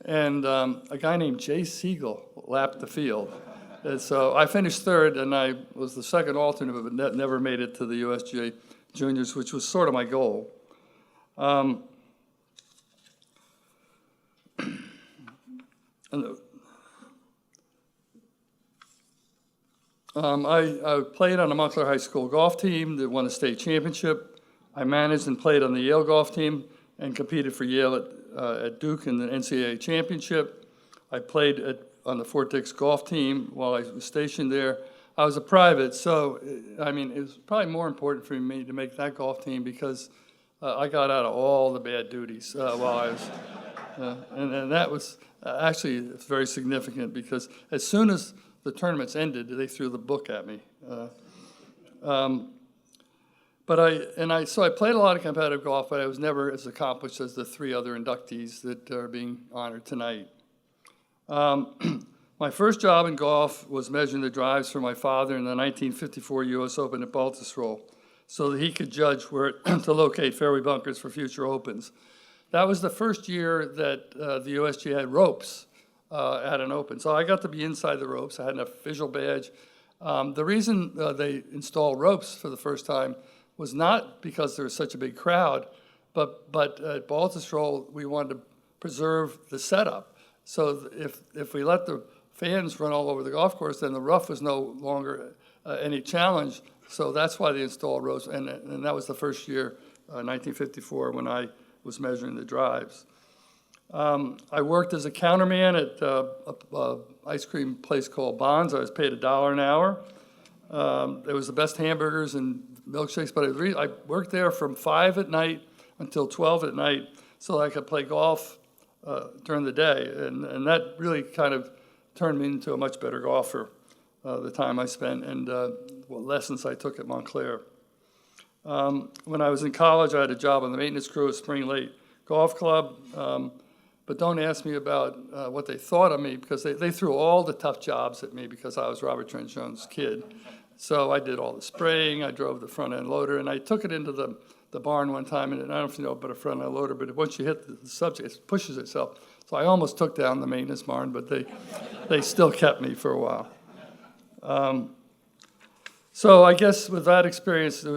and a guy named Jay Siegel lapped the field. And so I finished 3rd, and I was the 2nd alternate, but never made it to the USGA Juniors, which was sort of my goal. I played on the Montclair High School golf team that won the state championship. I managed and played on the Yale golf team and competed for Yale at Duke in the NCAA championship. I played on the Fort Dix golf team while I was stationed there. I was a private, so I mean, it was probably more important for me to make that golf team because I got out of all the bad duties while I was, and that was actually it's very significant because as soon as the tournaments ended, they threw the book at me. So I played a lot of competitive golf, but I was never as accomplished as the 3 other inductees that are being honored tonight. My first job in golf was measuring the drives for my father in the 1954 U.S. Open at Baltusrol so that he could judge where to locate fairway bunkers for future Opens. That was the first year that the USGA had ropes at an Open. So I got to be inside the ropes. I had a visual badge. The reason they installed ropes for the first time was not because there was such a big crowd, but at Baltusrol, we wanted to preserve the setup. So if we let the fans run all over the golf course, then the rough was no longer any challenge. So that's why they installed ropes, and that was the first year, 1954, when I was measuring the drives. I worked as a counterman at an ice cream place called Bonds. I was paid $1 an hour. It was the best hamburgers and milkshakes, but I worked there from 5 at night until 12 at night so I could play golf during the day, and that really kind of turned me into a much better golfer, the time I spent and what lessons I took at Montclair. When I was in college, I had a job on the maintenance crew at Spring Lake Golf Club, but don't ask me about what they thought of me because they threw all the tough jobs at me because I was Robert Trent Jones' kid. So I did all the spraying, I drove the front end loader, and I took it into the the barn one time, and I don't know if you know about a front end loader, but once you hit the subject, it pushes itself. So I almost took down the maintenance barn, but they still kept me for a while. So I guess with that experience, it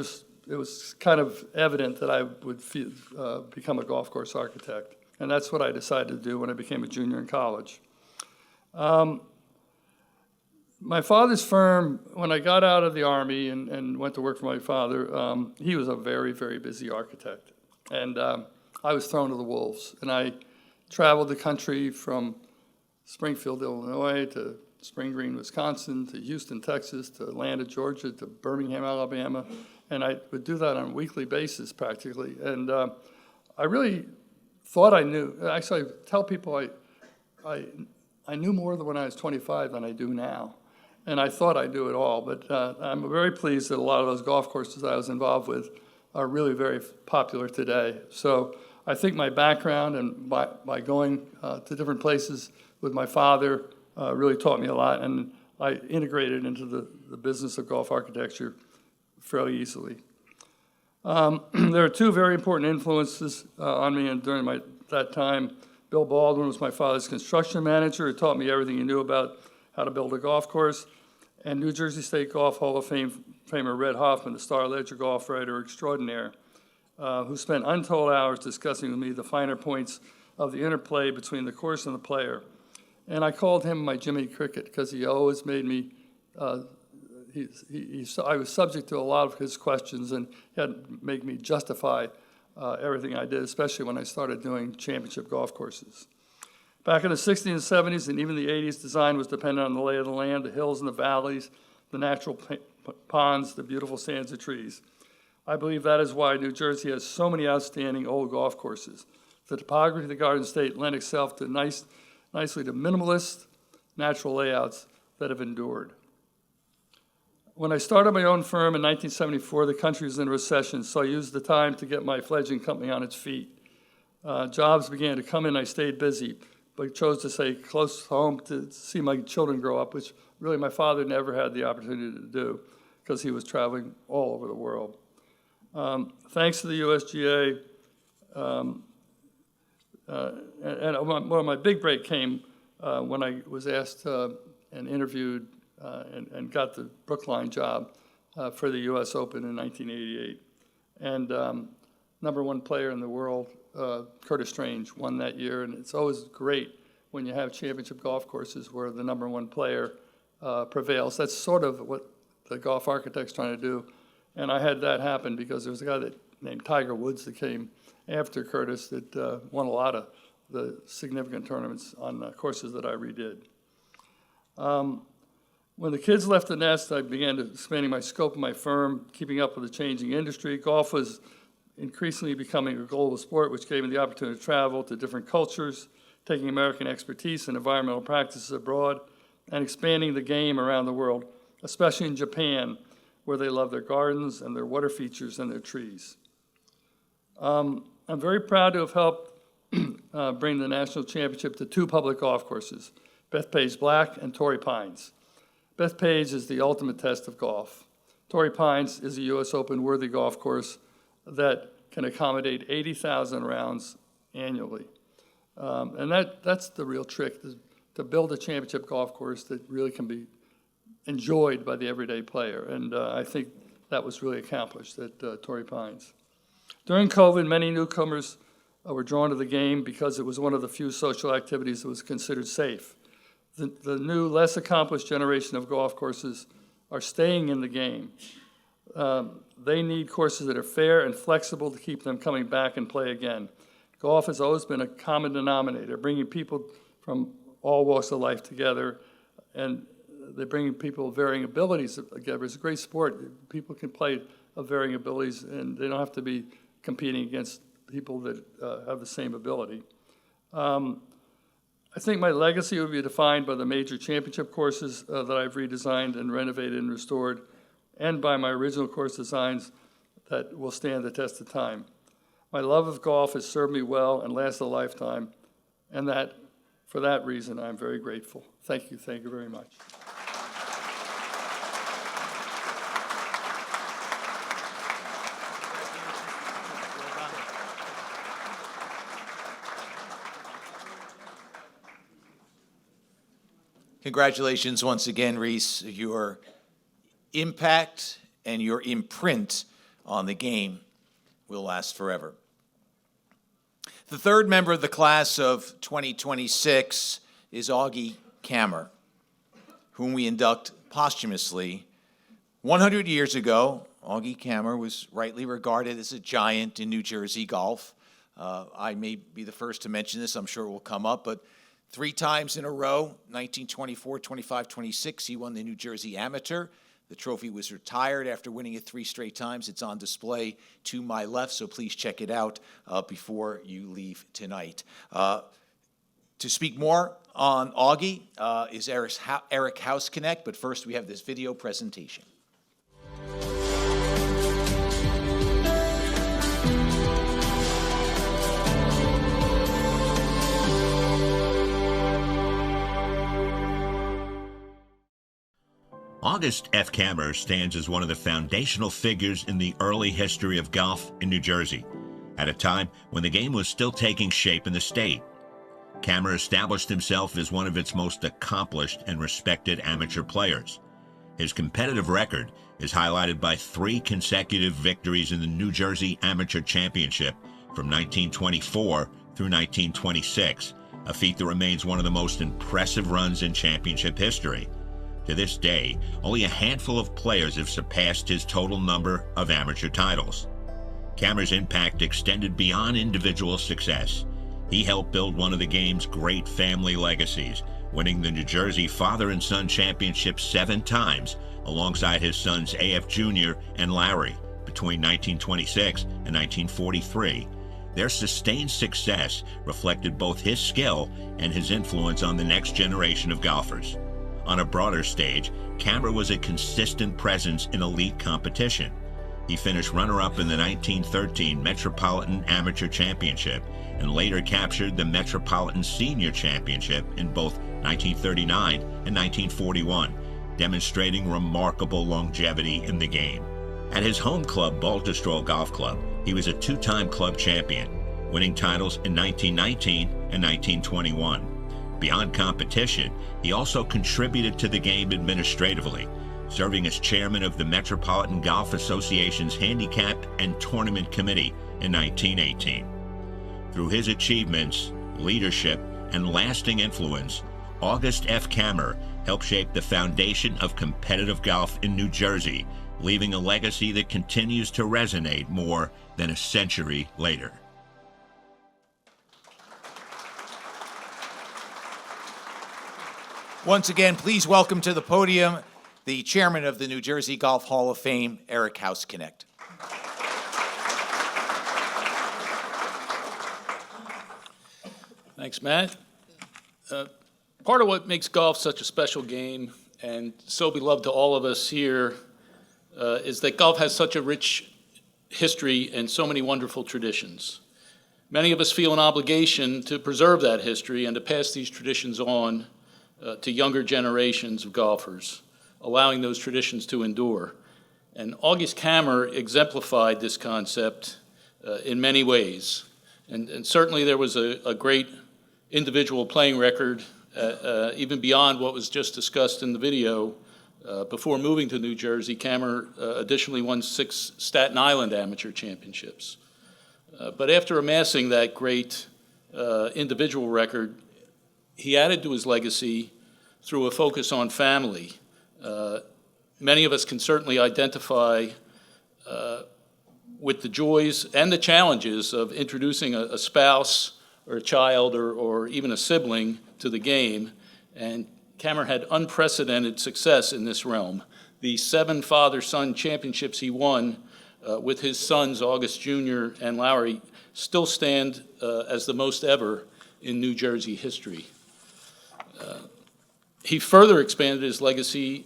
was kind of evident that I would become a golf course architect. And that's what I decided to do when I became a junior in college. My father's firm, when I got out of the Army and went to work for my father, he was a very, very busy architect. And I was thrown to the wolves. And I traveled the country from Springfield, Illinois, to Spring Green, Wisconsin, to Houston, Texas, to Atlanta, Georgia, to Birmingham, Alabama. And I would do that on a weekly basis, practically. And I really thought I knew. Actually, I tell people I knew more than when I was 25 than I do now. And I thought I knew it all. But I'm very pleased that a lot of those golf courses I was involved with are really very popular today. So I think my background and by going to different places with my father really taught me a lot. And I integrated into the business of golf architecture fairly easily. There are two very important influences on me and during that time. Bill Baldwin was my father's construction manager. He taught me everything he knew about how to build a golf course. And New Jersey State Golf Hall of Famer Red Hoffman, the Star Ledger golf writer extraordinaire, who spent untold hours discussing with me the finer points of the interplay between the course and the player. And I called him my Jimmy Cricket because he always made me, I was subject to a lot of his questions, and he had to make me justify everything I did, especially when I started doing championship golf courses. Back in the 60s and 70s and even the 80s, design was dependent on the lay of the land, the hills and the valleys, the natural ponds, the beautiful stands of trees. I believe that is why New Jersey has so many outstanding old golf courses. The topography of the Garden State lent itself to nicely to minimalist natural layouts that have endured. When I started my own firm in 1974, the country was in recession, so I used the time to get my fledgling company on its feet. Jobs began to come in, I stayed busy, but chose to stay close home to see my children grow up, which really my father never had the opportunity to do because he was traveling all over the world. Thanks to the USGA, and my big break came when I was asked and interviewed and got the Brookline job for the U.S. Open in 1988. And number one player in the world, Curtis Strange, won that year. And it's always great when you have championship golf courses where the number one player prevails. That's sort of what the golf architect's trying to do. And I had that happen because there was a guy named Tiger Woods that came after Curtis that won a lot of the significant tournaments on courses that I redid. When the kids left the nest, I began expanding my scope of my firm, keeping up with the changing industry. Golf was increasingly becoming a global sport, which gave me the opportunity to travel to different cultures, taking American expertise and environmental practices abroad, and expanding the game around the world, especially in Japan, where they love their gardens and their water features and their trees. I'm very proud to have helped bring the national championship to two public golf courses, Bethpage Black and Torrey Pines. Bethpage is the ultimate test of golf. Torrey Pines is a U.S. Open worthy golf course that can accommodate 80,000 rounds annually. And that's the real trick, to build a championship golf course that really can be enjoyed by the everyday player. And I think that was really accomplished at Torrey Pines. During COVID, many newcomers were drawn to the game because it was one of the few social activities that was considered safe. The new, less accomplished generation of golf courses are staying in the game. They need courses that are fair and flexible to keep them coming back and play again. Golf has always been a common denominator, bringing people from all walks of life together, and they're bringing people of varying abilities together. It's a great sport. People can play of varying abilities, and they don't have to be competing against people that have the same ability. I think my legacy would be defined by the major championship courses that I've redesigned and renovated and restored, and by my original course designs that will stand the test of time. My love of golf has served me well and lasted a lifetime, and for that reason, I'm very grateful. Thank you very much. Congratulations once again, Reese. Your impact and your imprint on the game will last forever. The third member of the class of 2026 is Augie Kammer, whom we induct posthumously. 100 years ago, Augie Kammer was rightly regarded as a giant in New Jersey golf. I may be the first to mention this, I'm sure it will come up, but 3 times in a row, 1924, 25, 26, he won the New Jersey Amateur. The trophy was retired after winning it 3 straight times. It's on display to my left, so please check it out before you leave tonight. To speak more on Augie is Eric Hausknecht, but first we have this video presentation. August F. Kammer stands as one of the foundational figures in the early history of golf in New Jersey, at a time when the game was still taking shape in the state. Kammer established himself as one of its most accomplished and respected amateur players. His competitive record is highlighted by 3 consecutive victories in the New Jersey Amateur Championship from 1924 through 1926, a feat that remains one of the most impressive runs in championship history. To this day, only a handful of players have surpassed his total number of amateur titles. Kammer's impact extended beyond individual success. He helped build one of the game's great family legacies, winning the New Jersey Father and Son Championship 7 times, alongside his sons A.F. Jr. and Larry, between 1926 and 1943. Their sustained success reflected both his skill and his influence on the next generation of golfers. On a broader stage, Kammer was a consistent presence in elite competition. He finished runner-up in the 1913 Metropolitan Amateur Championship and later captured the Metropolitan Senior Championship in both 1939 and 1941, demonstrating remarkable longevity in the game. At his home club, Baltusrol Golf Club, he was a 2-time club champion, winning titles in 1919 and 1921. Beyond competition, he also contributed to the game administratively, serving as chairman of the Metropolitan Golf Association's Handicap and Tournament Committee in 1918. Through his achievements, leadership, and lasting influence, August F. Kammer helped shape the foundation of competitive golf in New Jersey, leaving a legacy that continues to resonate more than a century later. Once again, please welcome to the podium the chairman of the New Jersey Golf Hall of Fame, Eric Hausknecht. Thanks, Matt. Part of what makes golf such a special game and so beloved to all of us here is that golf has such a rich history and so many wonderful traditions. Many of us feel an obligation to preserve that history and to pass these traditions on to younger generations of golfers, allowing those traditions to endure. And August Kammer exemplified this concept in many ways. And certainly there was a great individual playing record, even beyond what was just discussed in the video. Before moving to New Jersey, Kammer additionally won 6 Staten Island Amateur Championships. But after amassing that great individual record, he added to his legacy through a focus on family. Many of us can certainly identify with the joys and the challenges of introducing a spouse or a child or even a sibling to the game, and Kammer had unprecedented success in this realm. The 7 father-son championships he won with his sons, August Jr. and Larry, still stand as the most ever in New Jersey history. He further expanded his legacy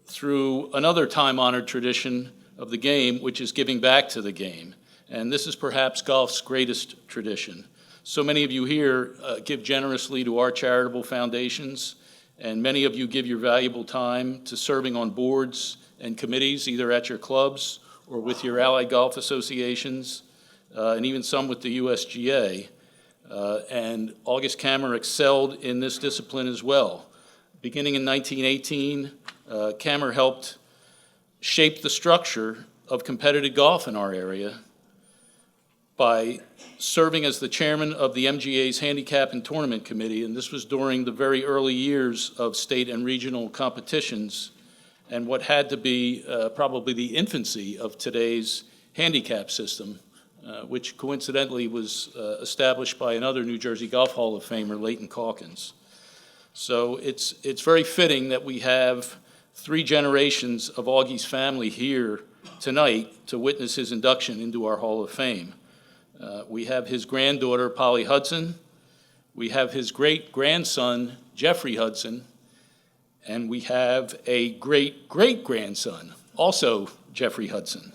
through another time-honored tradition of the game, which is giving back to the game. And this is perhaps golf's greatest tradition. So many of you here give generously to our charitable foundations, and many of you give your valuable time to serving on boards and committees, either at your clubs or with your allied golf associations, and even some with the USGA. And August Kammer excelled in this discipline as well. Beginning in 1918, Camer helped shape the structure of competitive golf in our area by serving as the chairman of the MGA's Handicap and Tournament Committee, and this was during the very early years of state and regional competitions and what had to be probably the infancy of today's handicap system, which coincidentally was established by another New Jersey Golf Hall of Famer, Leighton Calkins. So it's very fitting that we have 3 generations of Augie's family here tonight to witness his induction into our Hall of Fame. We have his granddaughter, Polly Hudson. We have his great-grandson, Jeffrey Hudson. And we have a great-great-grandson, also Jeffrey Hudson.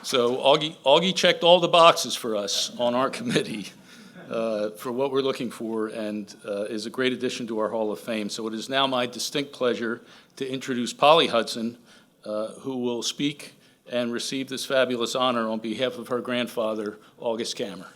So Augie checked all the boxes for us on our committee for what we're looking for, and is a great addition to our Hall of Fame. So it is now my distinct pleasure to introduce Polly Hudson, who will speak and receive this fabulous honor on behalf of her grandfather, August Camer.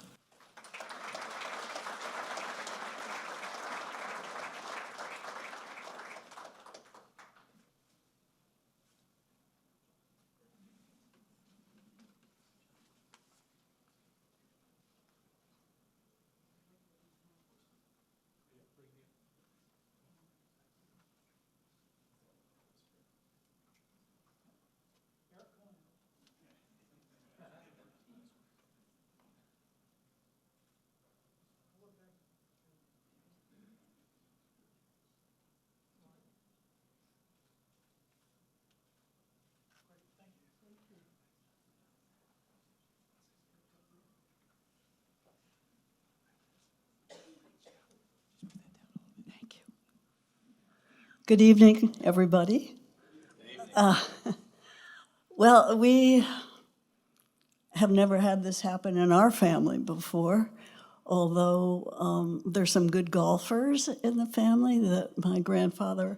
Good evening, everybody. Well, we have never had this happen in our family before, although there's some good golfers in the family. That my grandfather,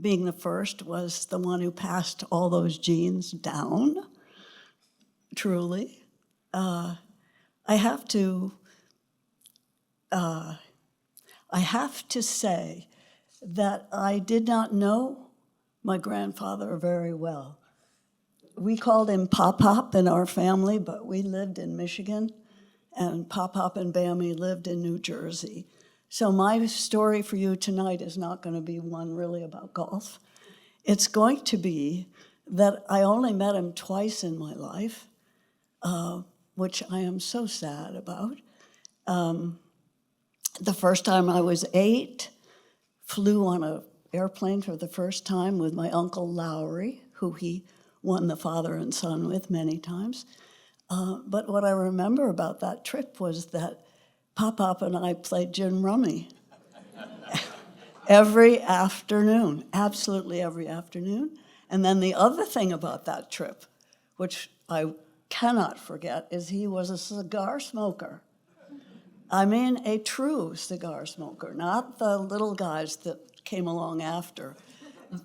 being the first, was the one who passed all those genes down, truly. I have to say that I did not know my grandfather very well. We called him Pop-Pop in our family, but we lived in Michigan, and Pop-Pop and Bammy lived in New Jersey. So my story for you tonight is not going to be one really about golf. It's going to be that I only met him twice in my life, which I am so sad about. The first time I was 8, flew on an airplane for the first time with my Uncle Lowry, who he won the father and son with many times. But what I remember about that trip was that Pop-Pop and I played gin rummy every afternoon, absolutely every afternoon. And then the other thing about that trip, which I cannot forget, is he was a cigar smoker. I mean, a true cigar smoker, not the little guys that came along after.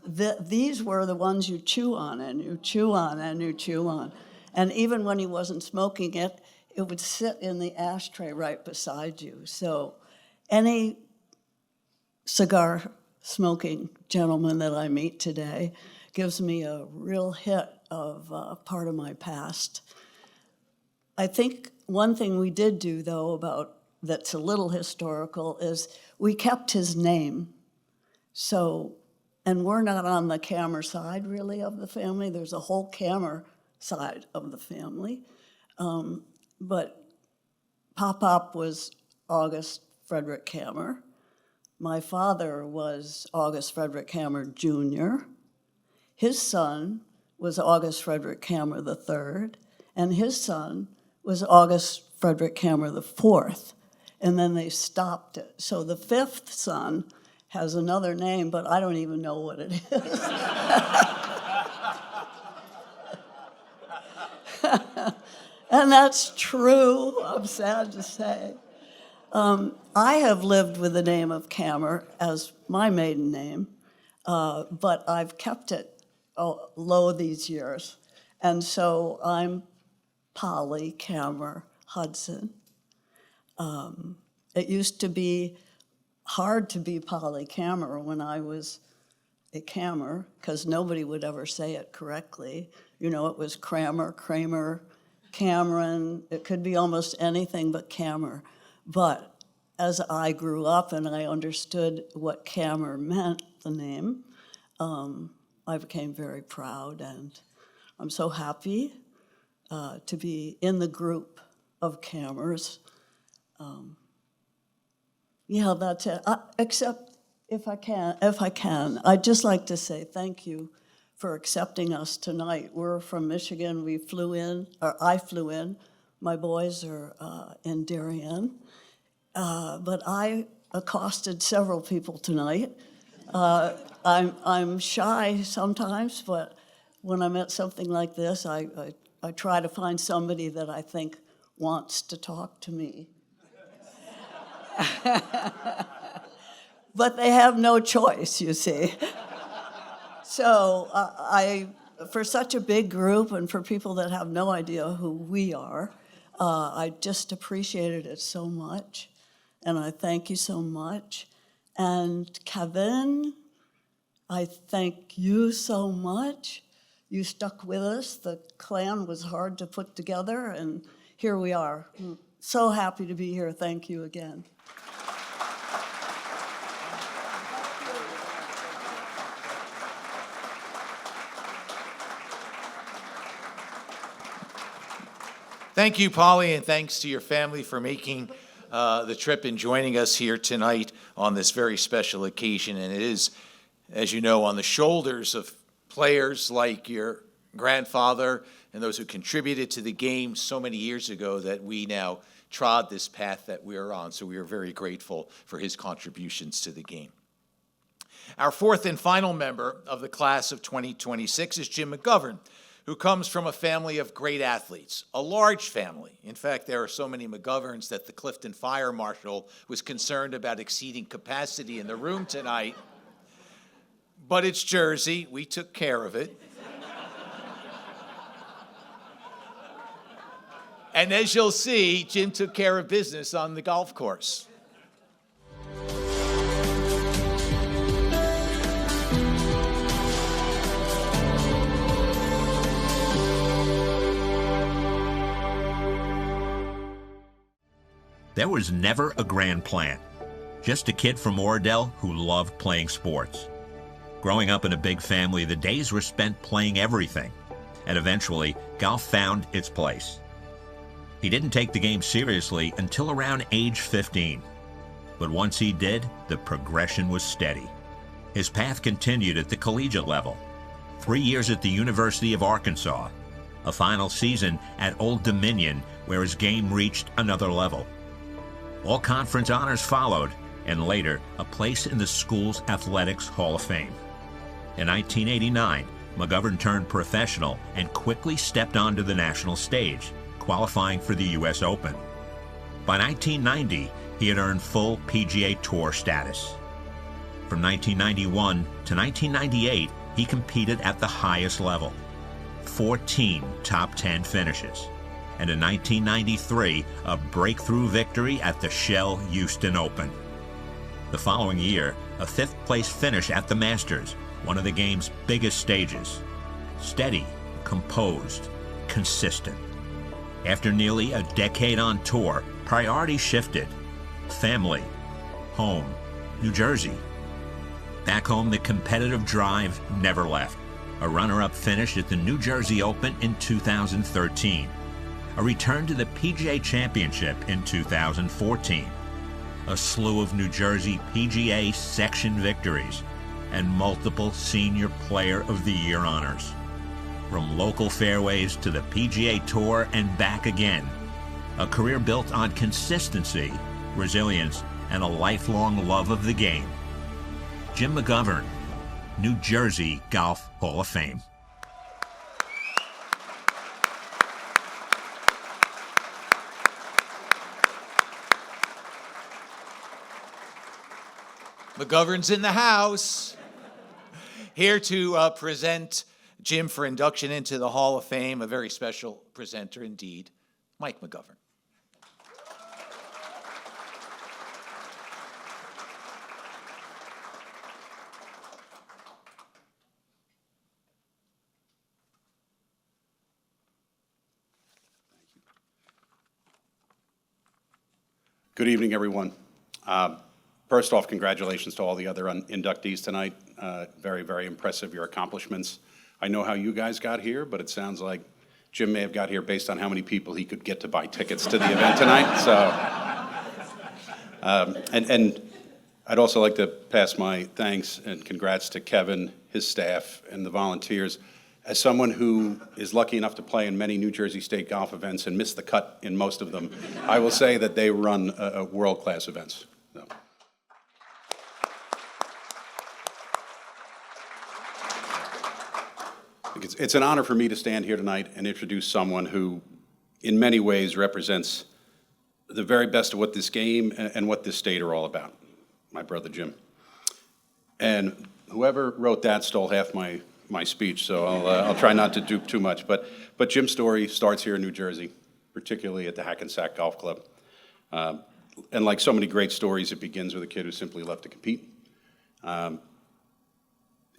These were the ones you chew on and you chew on and you chew on. And even when he wasn't smoking it, it would sit in the ashtray right beside you. So any cigar smoking gentleman that I meet today gives me a real hit of part of my past. I think one thing we did do, though, that's a little historical, is we kept his name. So, and we're not on the Camer side, really, of the family. There's a whole Camer side of the family. But Pop-Pop was August Frederick Camer. My father was August Frederick Camer Jr. His son was August Frederick Camer III, and his son was August Frederick Camer IV. And then they stopped it. So the 5th son has another name, but I don't even know what it is. And that's true, I'm sad to say. I have lived with the name of Camer as my maiden name, but I've kept it low these years. And so I'm Polly Kammer Hudson. It used to be hard to be Polly Kammer when I was a Kammer, because nobody would ever say it correctly. You know, it was Kramer, Kramer, Cameron. It could be almost anything but Kammer. But as I grew up and I understood what Kammer meant, the name, I became very proud, and I'm so happy to be in the group of Kammers. Yeah, that's it. Except if I can, I'd just like to say thank you for accepting us tonight. We're from Michigan. We flew in, or I flew in. My boys are in Darien. But I accosted several people tonight. I'm shy sometimes, but when I'm at something like this, I try to find somebody that I think wants to talk to me. But they have no choice, you see. So for such a big group and for people that have no idea who we are, I just appreciated it so much. And I thank you so much. And Kevin, I thank you so much. You stuck with us. The clan was hard to put together, and here we are. I'm so happy to be here. Thank you again. Thank you, Polly, and thanks to your family for making the trip and joining us here tonight on this very special occasion. And it is, as you know, on the shoulders of players like your grandfather and those who contributed to the game so many years ago that we now trod this path that we are on. So we are very grateful for his contributions to the game. Our fourth and final member of the class of 2026 is Jim McGovern, who comes from a family of great athletes, a large family. In fact, there are so many McGoverns that the Clifton Fire Marshal was concerned about exceeding capacity in the room tonight. But it's Jersey. We took care of it. And as you'll see, Jim took care of business on the golf course. There was never a grand plan, just a kid from Oradell who loved playing sports. Growing up in a big family, the days were spent playing everything, and eventually, golf found its place. He didn't take the game seriously until around age 15. But once he did, the progression was steady. His path continued at the collegiate level. 3 years at the University of Arkansas, a final season at Old Dominion where his game reached another level. All conference honors followed, and later, a place in the school's Athletics Hall of Fame. In 1989, McGovern turned professional and quickly stepped onto the national stage, qualifying for the U.S. Open. By 1990, he had earned full PGA Tour status. From 1991 to 1998, he competed at the highest level. 14 top 10 finishes. And in 1993, a breakthrough victory at the Shell Houston Open. The following year, a fifth-place finish at the Masters, one of the game's biggest stages. Steady, composed, consistent. After nearly a decade on tour, priorities shifted. Family, home, New Jersey. Back home, the competitive drive never left. A runner-up finish at the New Jersey Open in 2013. A return to the PGA Championship in 2014. A slew of New Jersey PGA section victories and multiple Senior Player of the Year honors. From local fairways to the PGA Tour and back again. A career built on consistency, resilience, and a lifelong love of the game. Jim McGovern, New Jersey Golf Hall of Fame. McGovern's in the house. Here to present Jim for induction into the Hall of Fame, a very special presenter indeed, Mike McGovern. Good evening, everyone. First off, congratulations to all the other inductees tonight. Very, very impressive, your accomplishments. I know how you guys got here, but it sounds like Jim may have got here based on how many people he could get to buy tickets to the event tonight. So, and I'd also like to pass my thanks and congrats to Kevin, his staff, and the volunteers. As someone who is lucky enough to play in many New Jersey State golf events and missed the cut in most of them, I will say that they run world-class events. So. It's an honor for me to stand here tonight and introduce someone who, in many ways, represents the very best of what this game and what this state are all about, my brother Jim. And whoever wrote that stole half my speech, so I'll try not to do too much. But Jim's story starts here in New Jersey, particularly at the Hackensack Golf Club. And like so many great stories, it begins with a kid who simply loved to compete.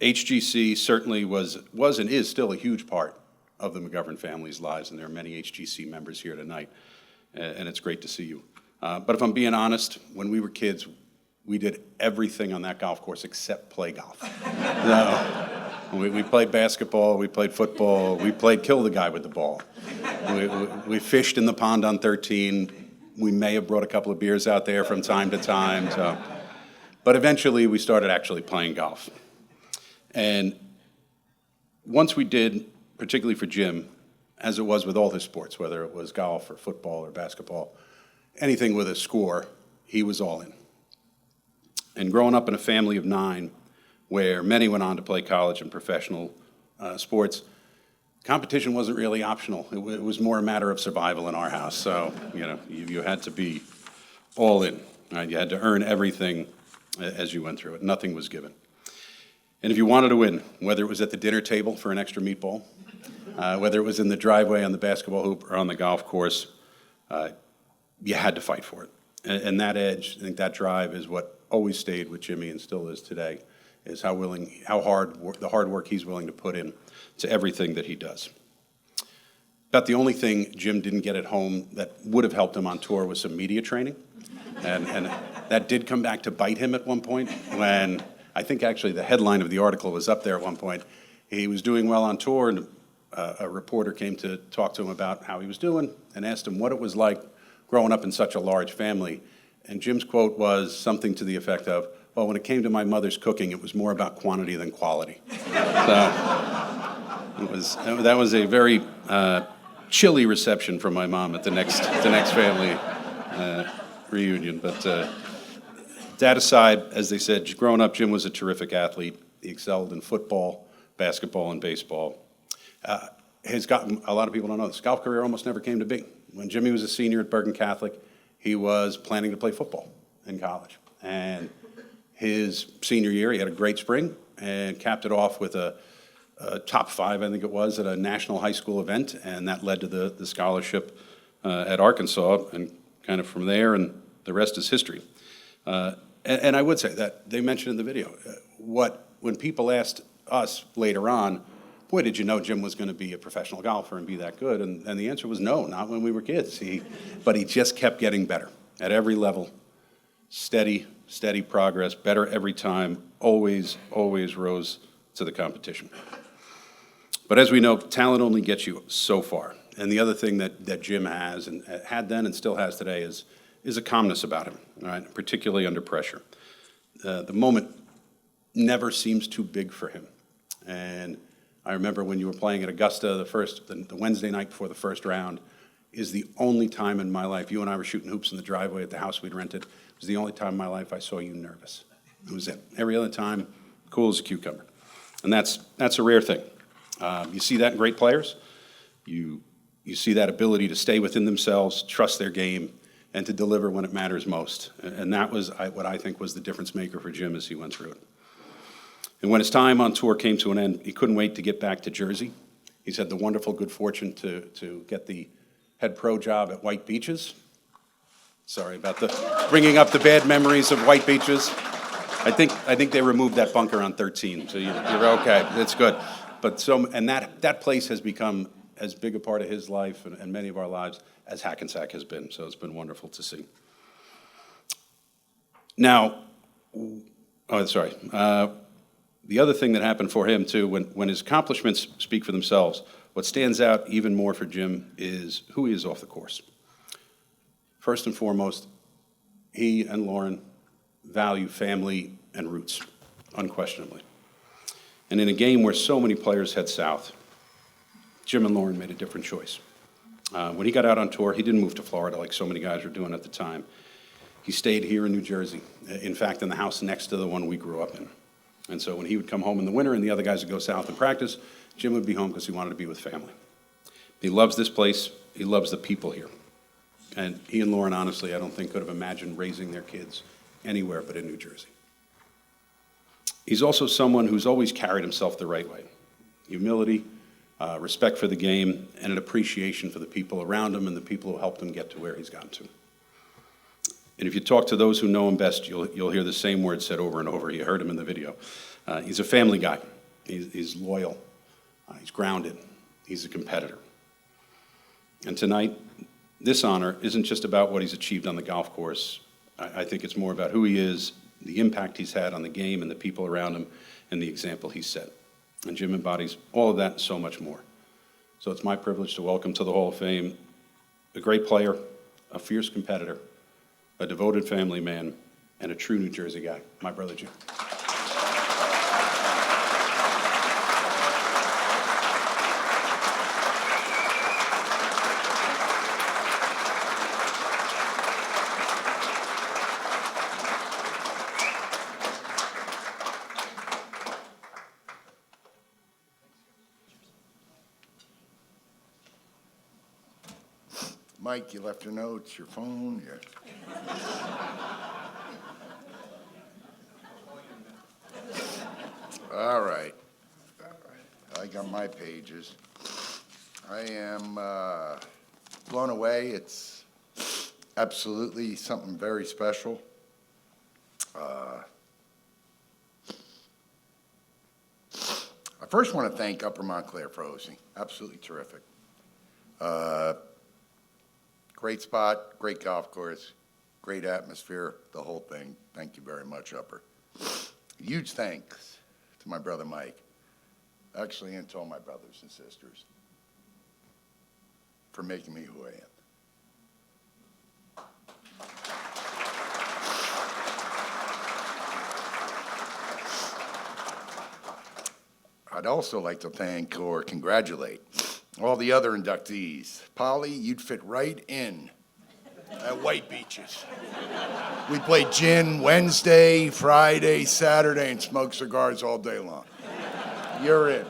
HGC certainly was and is still a huge part of the McGovern family's lives, and there are many HGC members here tonight, and it's great to see you. But if I'm being honest, when we were kids, we did everything on that golf course except play golf. We played basketball, we played football, we played kill the guy with the ball. We fished in the pond on 13. We may have brought a couple of beers out there from time to time. So. But eventually we started actually playing golf. And once we did, particularly for Jim, as it was with all his sports, whether it was golf or football or basketball, anything with a score, he was all in. And growing up in a family of 9, where many went on to play college and professional sports, competition wasn't really optional. It was more a matter of survival in our house. So, you had to be all in. Right? You had to earn everything as you went through it. Nothing was given. And if you wanted to win, whether it was at the dinner table for an extra meatball, whether it was in the driveway on the basketball hoop or on the golf course, you had to fight for it. And that edge, I think that drive is what always stayed with Jimmy and still is today, is the hard work he's willing to put in to everything that he does. About the only thing Jim didn't get at home that would have helped him on tour was some media training. And that did come back to bite him at one point when I think actually the headline of the article was up there at one point. He was doing well on tour, and a reporter came to talk to him about how he was doing and asked him what it was like growing up in such a large family. And Jim's quote was something to the effect of, well, when it came to my mother's cooking, it was more about quantity than quality. So that was a very chilly reception from my mom at the next family reunion. But that aside, as they said, growing up, Jim was a terrific athlete. He excelled in football, basketball, and baseball. A lot of people don't know this, golf career almost never came to be. When Jimmy was a senior at Bergen Catholic, he was planning to play football in college. And his senior year, he had a great spring and capped it off with a top 5, I think it was, at a national high school event, and that led to the scholarship at Arkansas, and kind of from there, and the rest is history. And I would say that they mentioned in the video, when people asked us later on, boy, did you know Jim was going to be a professional golfer and be that good? And the answer was no, not when we were kids. But he just kept getting better at every level. Steady progress, better every time, always rose to the competition. But as we know, talent only gets you so far. And the other thing that Jim has, and had then and still has today, is a calmness about him, right? Particularly under pressure. The moment never seems too big for him. And I remember when you were playing at Augusta, the Wednesday night before the first round is the only time in my life, you and I were shooting hoops in the driveway at the house we'd rented. It was the only time in my life I saw you nervous. That was it. Every other time, cool as a cucumber. And that's a rare thing. You see that in great players. You see that ability to stay within themselves, trust their game, and to deliver when it matters most. And that was what I think was the difference maker for Jim as he went through it. And when his time on tour came to an end, he couldn't wait to get back to Jersey. He's had the wonderful good fortune to get the head pro job at White Beaches. Sorry about bringing up the bad memories of White Beaches. I think they removed that bunker on 13, so you're okay. It's good. But that place has become as big a part of his life and many of our lives as Hackensack has been. So it's been wonderful to see. Now, the other thing that happened for him too, when his accomplishments speak for themselves, what stands out even more for Jim is who he is off the course. First and foremost, he and Lauren value family and roots, unquestionably. And in a game where so many players head south, Jim and Lauren made a different choice. When he got out on tour, he didn't move to Florida like so many guys were doing at the time. He stayed here in New Jersey, in fact, in the house next to the one we grew up in. And so when he would come home in the winter and the other guys would go south and practice, Jim would be home because he wanted to be with family. He loves this place. He loves the people here. And he and Lauren, honestly, I don't think could have imagined raising their kids anywhere but in New Jersey. He's also someone who's always carried himself the right way. Humility, respect for the game, and an appreciation for the people around him and the people who helped him get to where he's gotten to. And if you talk to those who know him best, you'll hear the same words said over and over. You heard him in the video. He's a family guy. He's loyal. He's grounded. He's a competitor. And tonight, this honor isn't just about what he's achieved on the golf course. I think it's more about who he is, the impact he's had on the game and the people around him, and the example he's set. And Jim embodies all of that and so much more. So it's my privilege to welcome to the Hall of Fame a great player, a fierce competitor, a devoted family man, and a true New Jersey guy, my brother Jim. Mike, you left your notes, your phone, All right. I got my pages. I am blown away. It's absolutely something very special. I first want to thank Upper Montclair for hosting. Absolutely terrific. Great spot, great golf course, great atmosphere, the whole thing. Thank you very much, Upper. Huge thanks to my brother Mike, actually, and to all my brothers and sisters for making me who I am. I'd also like to thank or congratulate all the other inductees. Polly, you'd fit right in at White Beaches. We played gin Wednesday, Friday, Saturday, and smoked cigars all day long. You're in.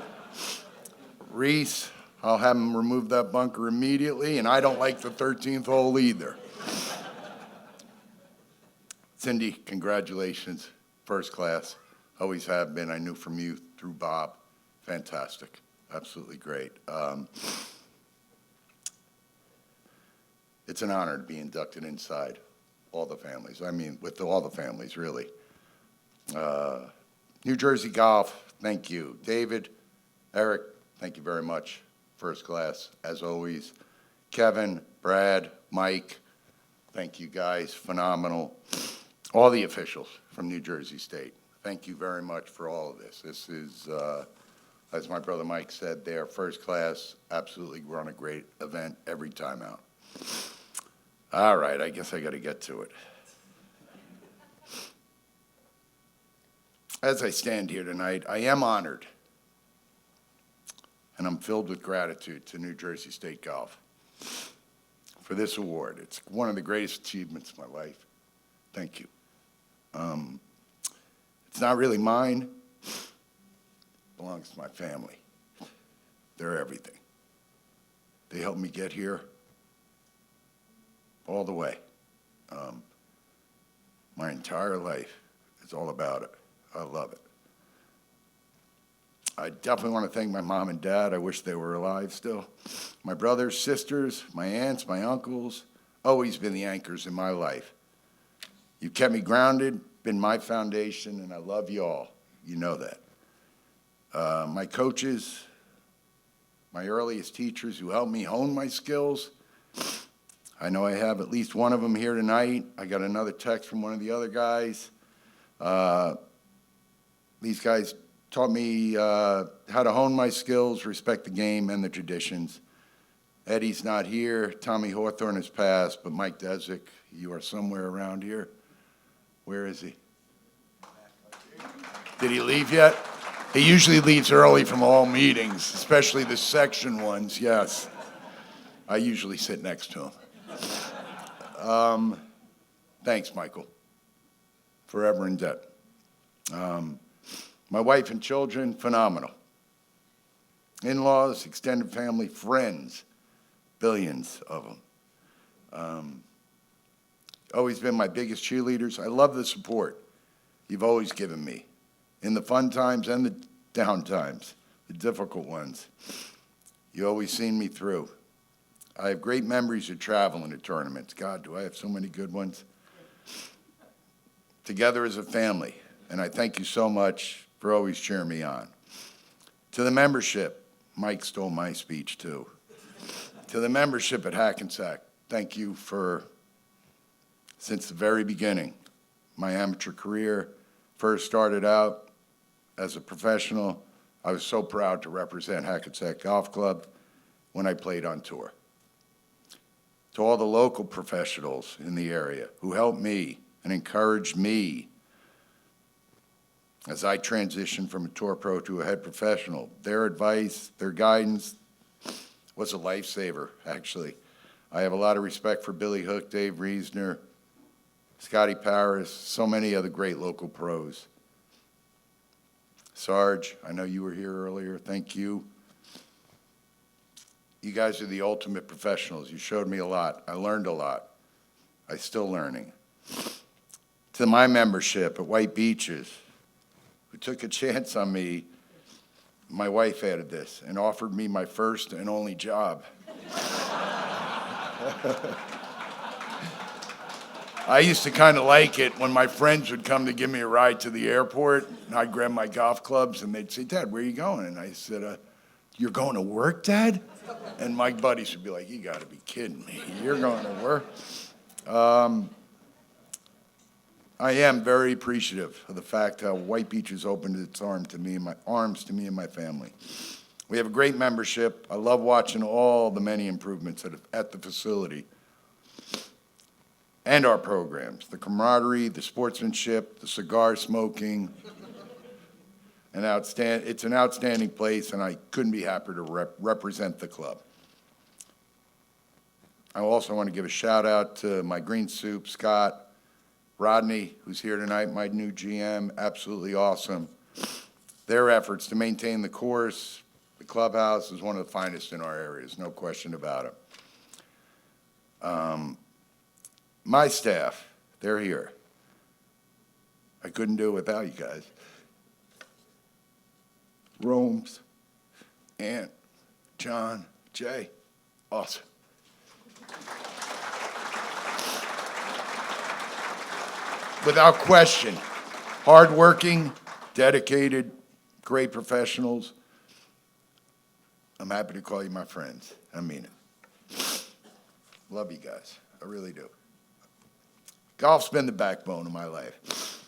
Reese, I'll have him remove that bunker immediately, and I don't like the 13th hole either. Cindy, congratulations. First class. Always have been. I knew from you through Bob. Fantastic. Absolutely great. It's an honor to be inducted inside all the families. I mean, with all the families, really. New Jersey Golf, thank you. David, Eric, thank you very much. First class, as always. Kevin, Brad, Mike, thank you guys. Phenomenal. All the officials from New Jersey State, thank you very much for all of this. This is, as my brother Mike said there, first class, absolutely run a great event every time out. All right, I guess I got to get to it. As I stand here tonight, I am honored, and I'm filled with gratitude to New Jersey State Golf for this award. It's one of the greatest achievements of my life. Thank you. It's not really mine. Belongs to my family. They're everything. They helped me get here all the way. My entire life is all about it. I love it. I definitely want to thank my mom and dad. I wish they were alive still. My brothers, sisters, my aunts, my uncles, always been the anchors in my life. You've kept me grounded, been my foundation, and I love you all. You know that. My coaches, my earliest teachers who helped me hone my skills. I know I have at least one of them here tonight. I got another text from one of the other guys. These guys taught me how to hone my skills, respect the game and the traditions. Eddie's not here. Tommy Hawthorne has passed, but Mike Desick, you are somewhere around here. Where is he? Did he leave yet? He usually leaves early from all meetings, especially the section ones, yes. I usually sit next to him. Thanks, Michael. Forever in debt. My wife and children, phenomenal. In-laws, extended family, friends, billions of them. Always been my biggest cheerleaders. I love the support you've always given me in the fun times and the down times, the difficult ones. You always seen me through. I have great memories of traveling to tournaments. God, do I have so many good ones. Together as a family, and I thank you so much for always cheering me on. To the membership, Mike stole my speech too. To the membership at Hackensack, thank you for, since the very beginning, my amateur career first started out as a professional. I was so proud to represent Hackensack Golf Club when I played on tour. To all the local professionals in the area who helped me and encouraged me as I transitioned from a tour pro to a head professional. Their advice, their guidance was a lifesaver, actually. I have a lot of respect for Billy Hook, Dave Reesner, Scotty Paris, so many other great local pros. Sarge, I know you were here earlier. Thank you. You guys are the ultimate professionals. You showed me a lot. I learned a lot. I'm still learning. To my membership at White Beaches, who took a chance on me, my wife added this, and offered me my first and only job. I used to kind of like it when my friends would come to give me a ride to the airport, and I'd grab my golf clubs, and they'd say, Dad, where are you going? And I said, you're going to work, Dad? And my buddies would be like, you got to be kidding me. You're going to work? I am very appreciative of the fact how White Beaches opened its arms to me and my family. We have a great membership. I love watching all the many improvements at the facility and our programs, the camaraderie, the sportsmanship, the cigar smoking. It's an outstanding place, and I couldn't be happier to represent the club. I also want to give a shout out to my green soup, Scott, Rodney, who's here tonight, my new GM, absolutely awesome. Their efforts to maintain the course, the clubhouse is one of the finest in our areas, no question about it. My staff, they're here. I couldn't do it without you guys. Rome's, Ant, John, Jay, awesome. Without question, hardworking, dedicated, great professionals. I'm happy to call you my friends. I mean it. Love you guys. I really do. Golf's been the backbone of my life.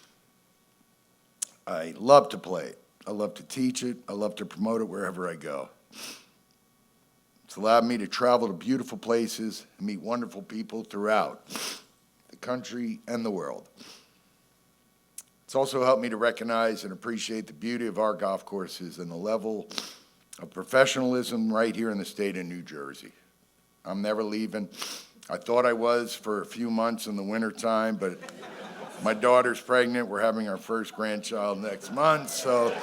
I love to play it. I love to teach it. I love to promote it wherever I go. It's allowed me to travel to beautiful places and meet wonderful people throughout the country and the world. It's also helped me to recognize and appreciate the beauty of our golf courses and the level of professionalism right here in the state of New Jersey. I'm never leaving. I thought I was for a few months in the wintertime, but my daughter's pregnant. We're having our first grandchild next month, so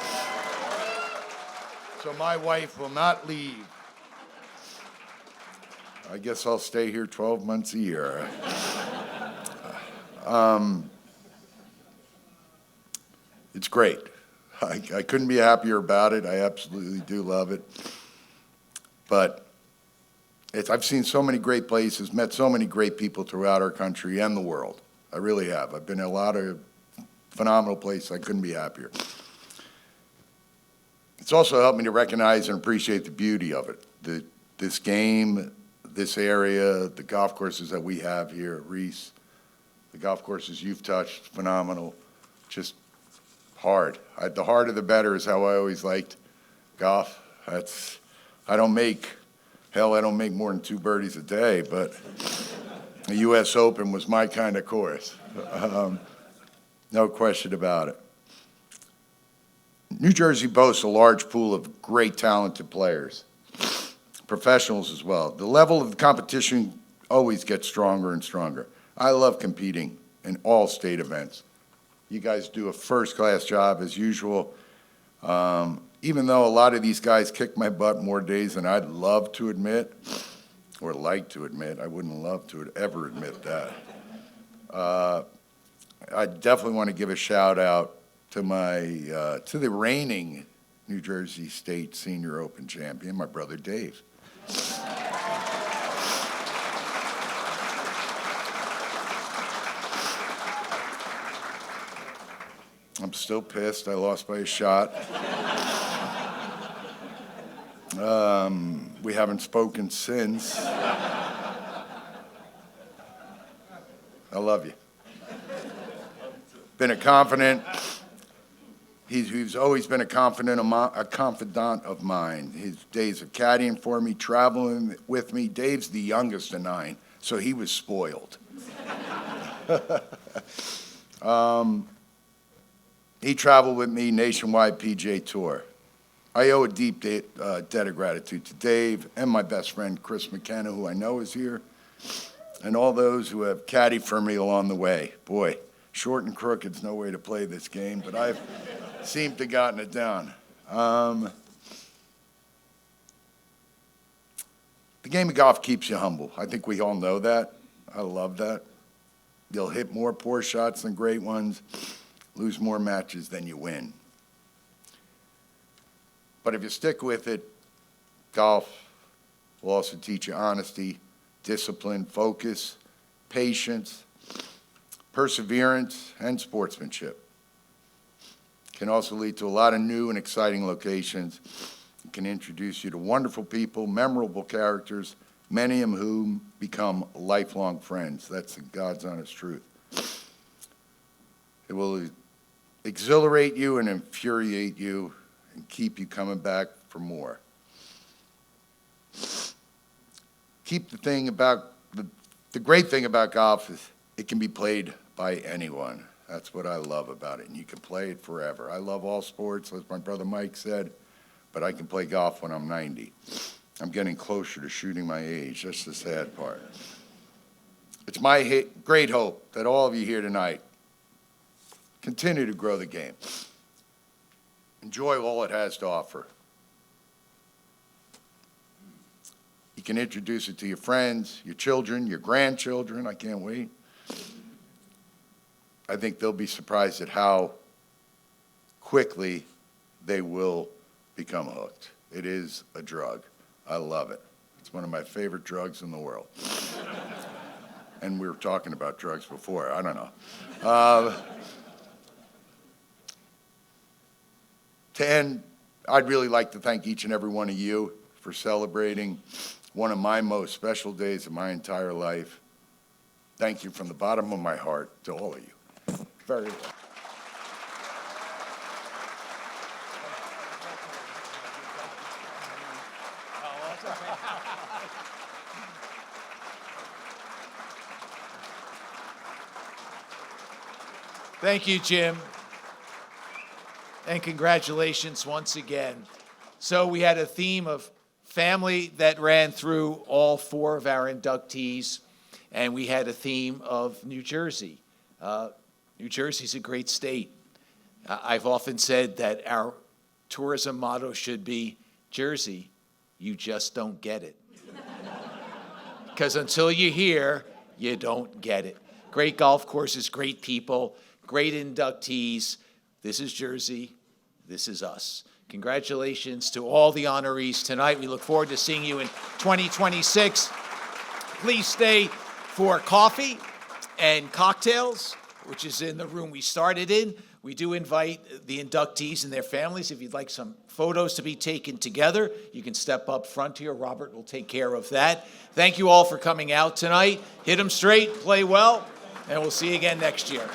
my wife will not leave. I guess I'll stay here 12 months a year. It's great. I couldn't be happier about it. I absolutely do love it. But I've seen so many great places, met so many great people throughout our country and the world. I really have. I've been in a lot of phenomenal places. I couldn't be happier. It's also helped me to recognize and appreciate the beauty of it. This game, this area, the golf courses that we have here at Reese, the golf courses you've touched, phenomenal. Just hard. The harder the better is how I always liked golf. I don't make more than 2 birdies a day, but the U.S. Open was my kind of course. No question about it. New Jersey boasts a large pool of great talented players, professionals as well. The level of the competition always gets stronger and stronger. I love competing in all state events. You guys do a first-class job as usual. Even though a lot of these guys kick my butt more days than I'd love to admit, or like to admit, I wouldn't love to ever admit that. I definitely want to give a shout out to to the reigning New Jersey State Senior Open champion, my brother Dave. I'm still pissed. I lost by a shot. We haven't spoken since. I love you. Been a confidant. He's always been a confidant of mine. His days of caddying for me, traveling with me. Dave's the youngest of 9, so he was spoiled. He traveled with me nationwide PGA Tour. I owe a deep debt of gratitude to Dave and my best friend, Chris McKenna, who I know is here, and all those who have caddied for me along the way. Boy, short and crooked's no way to play this game, but I've seemed to gotten it down. The game of golf keeps you humble. I think we all know that. I love that. You'll hit more poor shots than great ones, lose more matches than you win. But if you stick with it, golf will also teach you honesty, discipline, focus, patience, perseverance, and sportsmanship. It can also lead to a lot of new and exciting locations. It can introduce you to wonderful people, memorable characters, many of whom become lifelong friends. That's the God's honest truth. It will exhilarate you and infuriate you and keep you coming back for more. The great thing about golf is it can be played by anyone. That's what I love about it, and you can play it forever. I love all sports, as my brother Mike said, but I can play golf when I'm 90. I'm getting closer to shooting my age. That's the sad part. It's my great hope that all of you here tonight continue to grow the game. Enjoy all it has to offer. You can introduce it to your friends, your children, your grandchildren. I can't wait. I think they'll be surprised at how quickly they will become hooked. It is a drug. I love it. It's one of my favorite drugs in the world. And we were talking about drugs before. I don't know. To end, I'd really like to thank each and every one of you for celebrating one of my most special days of my entire life. Thank you from the bottom of my heart to all of you. Very well. Thank you, Jim. And congratulations once again. So we had a theme of family that ran through all 4 of our inductees, and we had a theme of New Jersey. New Jersey's a great state. I've often said that our tourism motto should be, Jersey, you just don't get it. Because until you're here, you don't get it. Great golf courses, great people, great inductees. This is Jersey. This is us. Congratulations to all the honorees tonight. We look forward to seeing you in 2026. Please stay for coffee and cocktails, which is in the room we started in. We do invite the inductees and their families. If you'd like some photos to be taken together, you can step up front here. Robert will take care of that. Thank you all for coming out tonight. Hit 'em straight, play well, and we'll see you again next year.